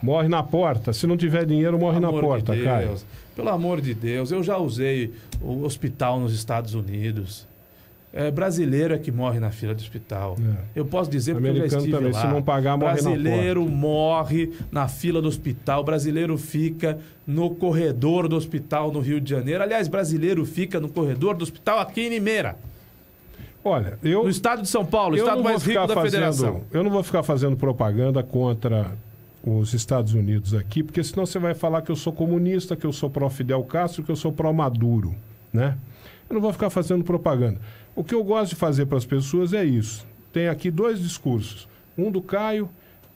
Morre na porta. Se não tiver dinheiro, morre na porta, Caio. Pelo amor de Deus, eu já usei o hospital nos Estados Unidos. Brasileiro é que morre na fila de hospital. Eu posso dizer porque eu já estive também, lá. Se não pagar, morre brasileiro na porta. Morre na fila do hospital. Brasileiro fica no corredor do hospital no Rio de Janeiro. Aliás, brasileiro fica no corredor do hospital aqui em Limeira. Olha, no estado de São Paulo, o estado mais rico da federação. Eu não vou ficar fazendo propaganda contra os Estados Unidos aqui, porque senão você vai falar que eu sou comunista, que eu sou pró-Fidel Castro, que eu sou pró-Maduro, né? Eu não vou ficar fazendo propaganda. O que eu gosto de fazer para as pessoas é isso. Tem aqui 2 discursos. Um do Caio,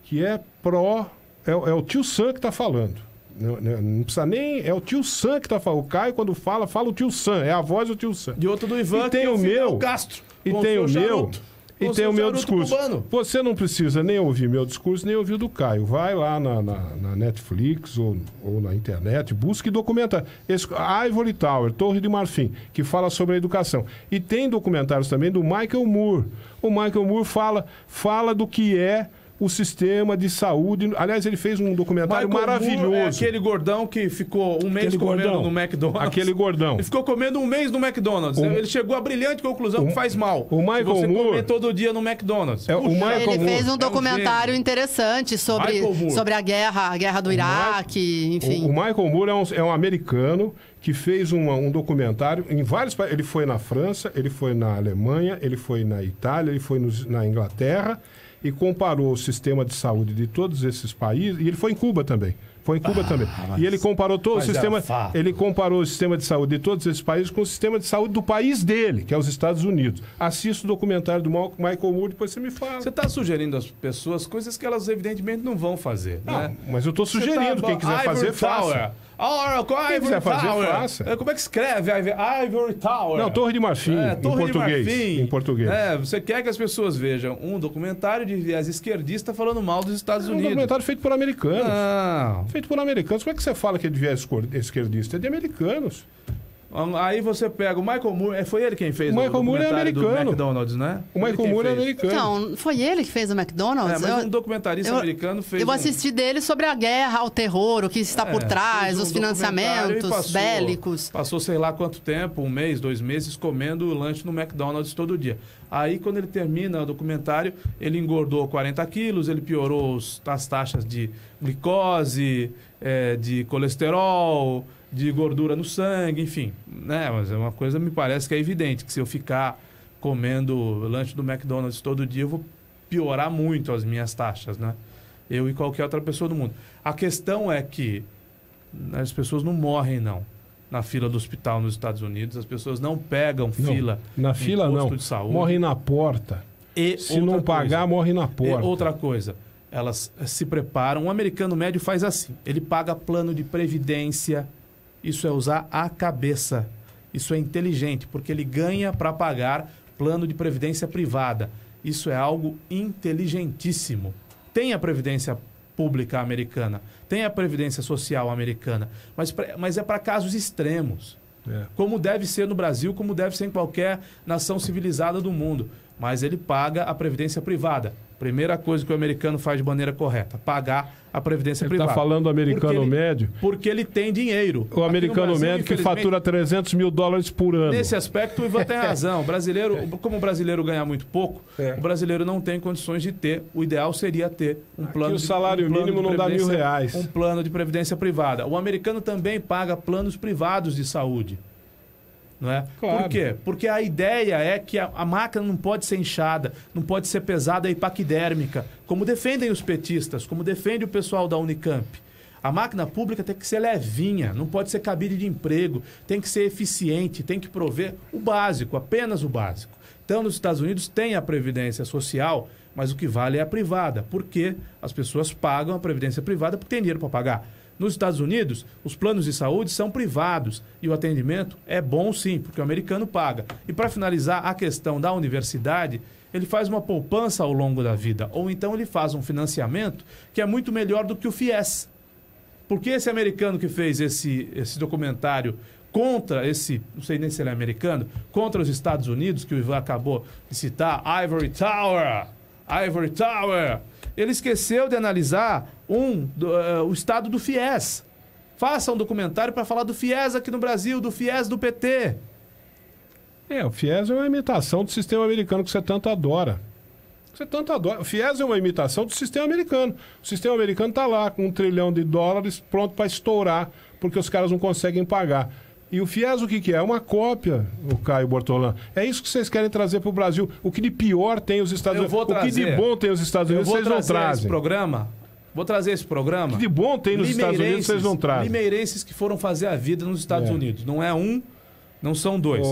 que é pró... É o tio Sam que está falando. Não precisa nem... É o tio Sam que está falando. O Caio, quando fala o tio Sam. É a voz do tio Sam. E outro do Ivan, e tem o meu Castro. E tem o meu... E tem o meu discurso. Cubano. Você não precisa nem ouvir meu discurso, nem ouvir o do Caio. Vai lá na Netflix ou na internet, busque documentário. Ivory Tower, Torre de Marfim, que fala sobre a educação. E tem documentários também do Michael Moore. O Michael Moore fala do que é o sistema de saúde. Aliás, ele fez um documentário maravilhoso. Moore é aquele gordão que ficou um mês comendo no McDonald's. Aquele gordão. Ele ficou comendo um mês no McDonald's. Ele chegou à brilhante conclusão que faz mal. O Michael você Moore comer todo dia no McDonald's. Ele fez um documentário interessante sobre a guerra do Iraque, enfim. O Michael Moore é um americano que fez um documentário em vários países. Ele foi na França, ele foi na Alemanha, ele foi na Itália, ele foi na Inglaterra e comparou o sistema de saúde de todos esses países. E ele foi em Cuba também. E ele comparou todo o sistema. Ele comparou o sistema de saúde de todos esses países com o sistema de saúde do país dele, que é os Estados Unidos. Assista o documentário do Michael Moore, depois você me fala. Você está sugerindo às pessoas coisas que elas evidentemente não vão fazer. Não, né? Mas eu estou sugerindo. Quem quiser fazer, faça. Quem quiser fazer, faça. Como é que escreve Ivory Tower? Não, Torre de Marfim, em português. Você quer que as pessoas vejam um documentário de viés esquerdista falando mal dos Estados Unidos. Um documentário feito por americanos. Não. Feito por americanos. Como é que você fala que é de viés esquerdista? É de americanos. Aí você pega o Michael Moore, foi ele quem fez o Michael Moore é americano. Do McDonald's, né? O Michael Moore é americano. Então, foi ele que fez o McDonald's? Mas um documentarista americano fez. Eu assisti dele sobre a guerra, o terror, o que está por trás, os financiamentos bélicos. Passou sei lá quanto tempo, 1 mês, 2 meses, comendo lanche no McDonald's todo dia. Aí, quando ele termina o documentário, ele engordou 40 quilos, ele piorou as taxas de glicose, de colesterol, de gordura no sangue, enfim, né? Mas é uma coisa, me parece que é evidente, que se eu ficar comendo lanche do McDonald's todo dia, eu vou piorar muito as minhas taxas, né? Eu e qualquer outra pessoa do mundo. A questão é que as pessoas não morrem, não. Na fila do hospital nos Estados Unidos, as pessoas não pegam fila na fila em posto não, de saúde. Morrem na porta. E se não pagar, morre na porta. Outra coisa, elas se preparam. Um americano médio faz assim, ele paga plano de previdência. Isso é usar a cabeça. Isso é inteligente, porque ele ganha para pagar plano de previdência privada. Isso é algo inteligentíssimo. Tem a previdência pública americana, tem a previdência social americana, mas é para casos extremos. Como deve ser no Brasil, como deve ser em qualquer nação civilizada do mundo. Mas ele paga a previdência privada. Primeira coisa que o americano faz de maneira correta, pagar a previdência privada. Ele está falando do americano médio? Porque ele tem dinheiro. O americano médio que fatura $300 mil por ano. Nesse aspecto, o Ivan tem razão. Como o brasileiro ganha muito pouco, o brasileiro não tem condições de ter. O ideal seria ter um plano o salário mínimo não dá R$1.000. Um plano de previdência privada. O americano também paga planos privados de saúde. Não é? Claro. Por quê? Porque a ideia é que a máquina não pode ser inchada, não pode ser pesada e paquidérmica, como defendem os petistas, como defende o pessoal da Unicamp. A máquina pública tem que ser levinha, não pode ser cabide de emprego, tem que ser eficiente, tem que prover o básico, apenas o básico. Então, nos Estados Unidos tem a previdência social, mas o que vale é a privada, porque as pessoas pagam a previdência privada porque tem dinheiro para pagar. Nos Estados Unidos, os planos de saúde são privados e o atendimento é bom sim, porque o americano paga. E para finalizar a questão da universidade, ele faz uma poupança ao longo da vida, ou então ele faz um financiamento que é muito melhor do que o FIES. Porque esse americano que fez esse documentário contra não sei nem se ele é americano, contra os Estados Unidos, que o Ivan acabou de citar, Ivory Tower, ele esqueceu de analisar o estado do FIES. Faça um documentário para falar do FIES aqui no Brasil, do FIES do PT. O FIES é uma imitação do sistema americano que você tanto adora. O FIES é uma imitação do sistema americano. O sistema americano está lá com $1 trilhão pronto para estourar, porque os caras não conseguem pagar. E o FIES o que é? É uma cópia, o Caio Bortolã. É isso que vocês querem trazer para o Brasil. O que de pior tem os Estados Unidos. O que de bom tem os Estados Unidos, vocês não trazem. Vou trazer esse programa. O que de bom tem nos Estados Unidos, vocês não trazem. Limeirenses que foram fazer a vida nos Estados Unidos. Não é um, não são dois.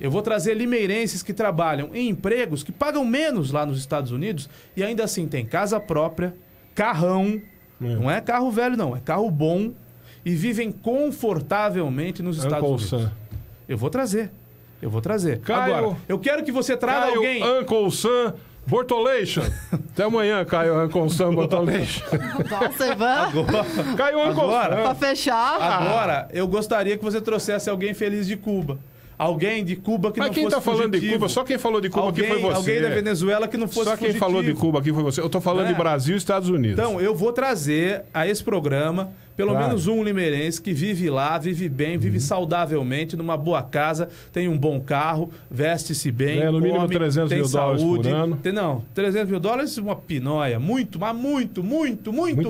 Eu vou trazer limeirenses que trabalham em empregos que pagam menos lá nos Estados Unidos e ainda assim tem casa própria, carrão. Não é carro velho, não. É carro bom. E vivem confortavelmente nos Estados Unidos. Eu vou trazer. Caio, agora, eu quero que você traga Caio, alguém... Uncle Sam Bortolation. Até amanhã, Caio Uncle Sam Bortolation. Nossa, Ivan. Caio Uncle Sam. Pra fechar. Agora, eu gostaria que você trouxesse alguém feliz de Cuba. Alguém de Cuba que não fosse fugitivo. Mas quem tá falando de Cuba? Só quem falou de Cuba aqui foi você. Alguém da Venezuela que não fosse fugitivo. Só quem falou de Cuba aqui foi você. Eu tô falando de Brasil e Estados Unidos. Então, eu vou trazer a esse programa pelo menos um limeirense que vive lá, vive bem, vive saudavelmente, numa boa casa, tem um bom carro, veste-se bem, no mínimo come, $300 tem mil saúde. por ano. Não, $300 mil é uma pinóia. Muito menos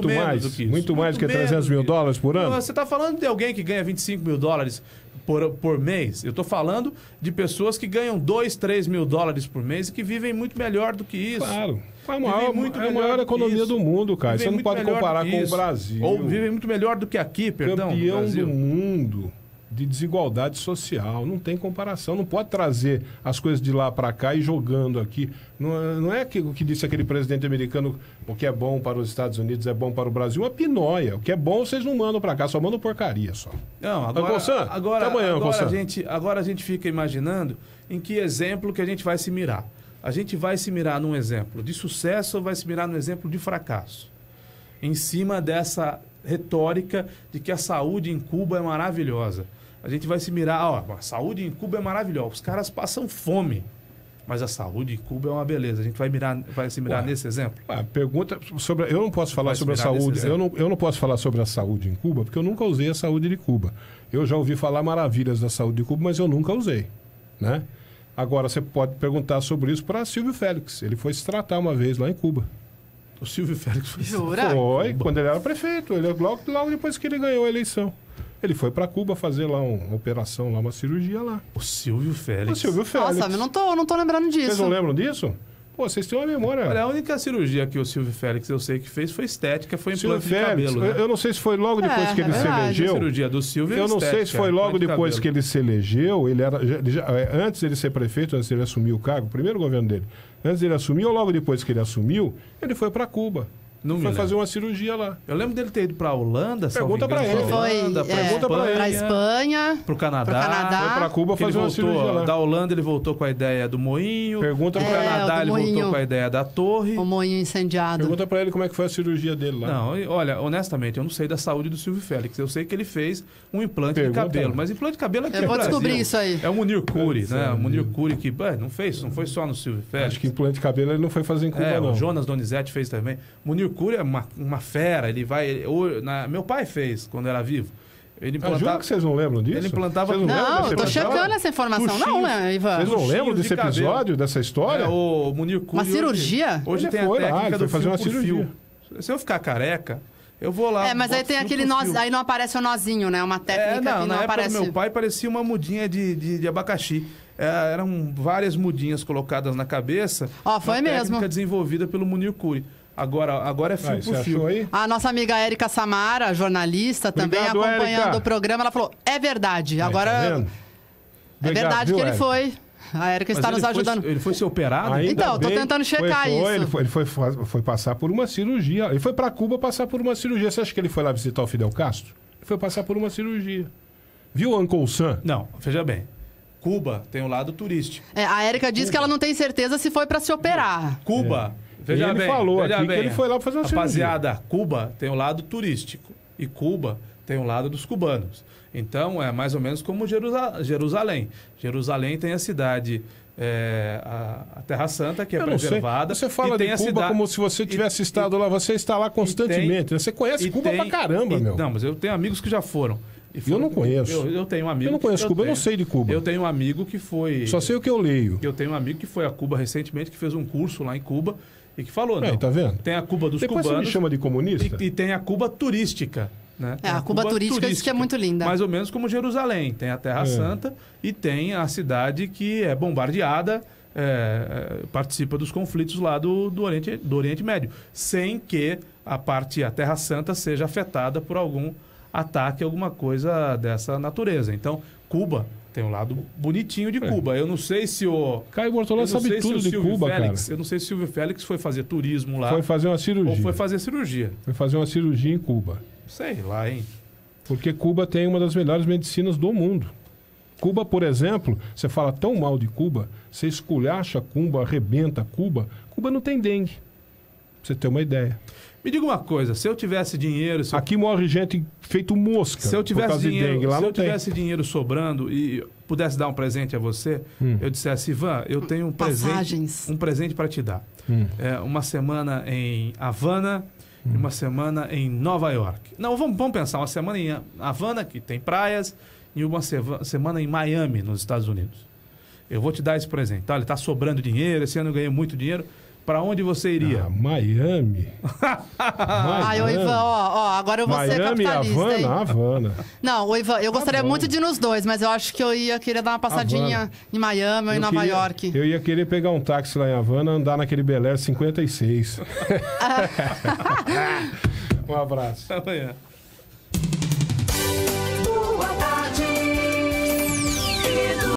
mais do que isso. Muito mais do que $300 mil por ano? Você está falando de alguém que ganha $25 mil por mês. Eu estou falando de pessoas que ganham $2, $3 mil por mês e que vivem muito melhor do que isso. Claro. É a maior economia do mundo, cara. Você não pode comparar com o Brasil. Ou vivem muito melhor do que aqui, perdão. Campeão do mundo de desigualdade social. Não tem comparação. Não pode trazer as coisas de lá para cá e jogando aqui. Não é o que disse aquele presidente americano, o que é bom para os Estados Unidos é bom para o Brasil. Uma pinóia. O que é bom vocês não mandam para cá, só mandam porcaria só. Não, agora a gente fica imaginando em que exemplo que a gente vai se mirar. A gente vai se mirar num exemplo de sucesso ou vai se mirar num exemplo de fracasso? Em cima dessa retórica de que a saúde em Cuba é maravilhosa. A gente vai se mirar, a saúde em Cuba é maravilhosa. Os caras passam fome, mas a saúde em Cuba é uma beleza. A gente vai se mirar nesse exemplo? Pergunta sobre... Eu não posso falar sobre a saúde. Eu não posso falar sobre a saúde em Cuba, porque eu nunca usei a saúde de Cuba. Eu já ouvi falar maravilhas da saúde de Cuba, mas eu nunca usei, né? Agora, você pode perguntar sobre isso para Silvio Félix. Ele foi se tratar uma vez lá em Cuba. O Silvio Félix foi... Jura? Foi, quando ele era prefeito. Logo depois que ele ganhou a eleição. Ele foi para Cuba fazer lá uma operação, lá, uma cirurgia lá. O Silvio Félix. Nossa, eu não tô lembrando disso. Vocês não lembram disso? Pô, vocês têm uma memória. Olha, a única cirurgia que o Silvio Félix eu sei que fez foi estética, foi implante de cabelo. Eu não sei se foi logo depois que ele se elegeu. A cirurgia do Silvio eu não sei se foi logo depois que ele se elegeu. Antes de ele ser prefeito, antes de ele assumir o cargo, o primeiro governo dele, antes de ele assumir ou logo depois que ele assumiu, ele foi para Cuba. Não me Foi lembro. fazer uma cirurgia lá. Eu lembro dele ter ido pra Holanda, Pergunta pra ele. Ele foi pergunta pra ele. pra Espanha, pro Canadá. Foi pra Cuba Que ele fazer uma cirurgia voltou, lá. da Holanda ele voltou com a ideia do moinho. Pergunta pro pra ele. Canadá do ele moinho. voltou com a ideia da torre. o moinho incendiado. Pergunta pra ele como é que foi a cirurgia dele lá. Não, olha, honestamente, eu não sei da saúde do Silvio Félix. Eu sei que ele fez um implante Pergunta, de cabelo. né? Mas implante de cabelo aqui Eu no vou Brasil. descobrir isso aí. É o Munir Curi, né? É, O Munir Curi que não foi só no Silvio Félix. Acho que implante de cabelo ele não foi fazer em Cuba, não. O Jonas Donizete fez também. Munir Curi é uma fera. Ele vai... meu pai fez quando era vivo. Ele Juro implantava... que vocês não lembram disso? Ele implantava- Vocês lembram Não, desse eu tô episódio? checando essa informação. Não, Tuchinhos. né, Ivan? Vocês não Tuchinhos lembram de desse cabelo. episódio, dessa história? O Munir Curi... Uma cirurgia? Hoje Ele tem a foi lá, técnica ele do foi fazer fio uma por cirurgia. fio. Se eu ficar careca, eu vou lá... Mas aí boto tem fio aquele por nó, fio. aí não aparece o nozinho, né? Uma técnica que não na época aparece. do meu pai parecia uma mudinha de abacaxi. Eram várias mudinhas colocadas na cabeça. Ó, foi uma mesmo. técnica desenvolvida pelo Munir Curi. Agora é fio Aí, você por fio. achou aí? A nossa amiga Érica Samara, jornalista, também Obrigado, acompanhando Érica. o programa, ela falou: é verdade. Aí, Agora tá vendo? é Obrigado, verdade viu, que ele Érica? foi. A Érica Mas está nos ele foi- ajudando. Ele foi ser operado? Ainda Então, tô bem, tentando checar isso. Ele foi passar por uma cirurgia. Ele foi pra Cuba passar por uma cirurgia. Você acha que ele foi lá visitar o Fidel Castro? Ele foi passar por uma cirurgia. Viu, Uncle Sam? Não, veja bem. Cuba tem um lado turístico. A Érica disse que ela não tem certeza se foi para se operar. Cuba, veja Ele bem. falou veja aqui bem, que ele foi lá fazer uma rapaziada, Cuba tem um lado turístico. E Cuba tem um lado dos cubanos. Então, é mais ou menos como Jerusalém. Jerusalém tem a cidade... a Terra Santa, que é Eu não sei. preservada. Você fala e tem de a Cuba cidade- como se você tivesse estado lá. Você está lá constantemente. Né? Você conhece Cuba pra caramba, meu. Não, mas eu tenho amigos que já foram. E Eu não conheço. Eu tenho um amigo... Eu não conheço Cuba, eu não sei de Cuba. Eu tenho um amigo que foi... Só sei o que eu leio. Eu tenho um amigo que foi a Cuba recentemente, que fez um curso lá em Cuba e que falou, não, Tá vendo? tem a Cuba dos Depois cubanos você me chama de comunista? e tem a Cuba turística. Né? Tem A Cuba turística diz que é muito linda. Mais ou menos como Jerusalém. Tem a Terra Santa e tem a cidade que é bombardeada, participa dos conflitos lá do Oriente Médio, sem que a Terra Santa seja afetada por algum ataque, alguma coisa dessa natureza. Então, Cuba tem um lado bonitinho de Cuba. Eu não sei se o... Caio Bortolã sabe tudo de Cuba, Félix, cara. eu não sei se o Silvio Félix foi fazer turismo lá Foi fazer uma cirurgia. ou foi fazer cirurgia. Foi fazer uma cirurgia em Cuba. Sei lá, hein? Porque Cuba tem uma das melhores medicinas do mundo. Cuba, por exemplo, você fala tão mal de Cuba, você esculhacha Cuba, arrebenta Cuba. Cuba não tem dengue. Pra você ter uma ideia. Me diga uma coisa, se eu tivesse dinheiro... Aqui morre gente feito mosca. Se eu por tivesse causa de dengue. dinheiro, Lá se não eu tivesse dinheiro sobrando e pudesse dar um presente a você, eu dissesse, Ivan, eu tenho Passagens. um presente para te dar. Uma semana em Havana e uma semana em Nova York. Não, vamos pensar, uma semana em Havana, que tem praias, e uma semana em Miami, nos Estados Unidos. Eu vou te dar esse presente. Olha, está sobrando dinheiro, esse ano eu ganhei muito dinheiro. Para onde você iria? Miami. Ai, ô Ivan, agora eu vou ser Miami, capitalista, hein? Havana. Não, ô Ivan, eu gostaria bom. muito de ir nos dois, mas eu acho que eu ia querer dar uma passadinha Havana. em Miami ou em Nova York. Eu ia querer pegar um táxi lá em Havana, andar naquele Bel Air 56. Um abraço. Amanhã.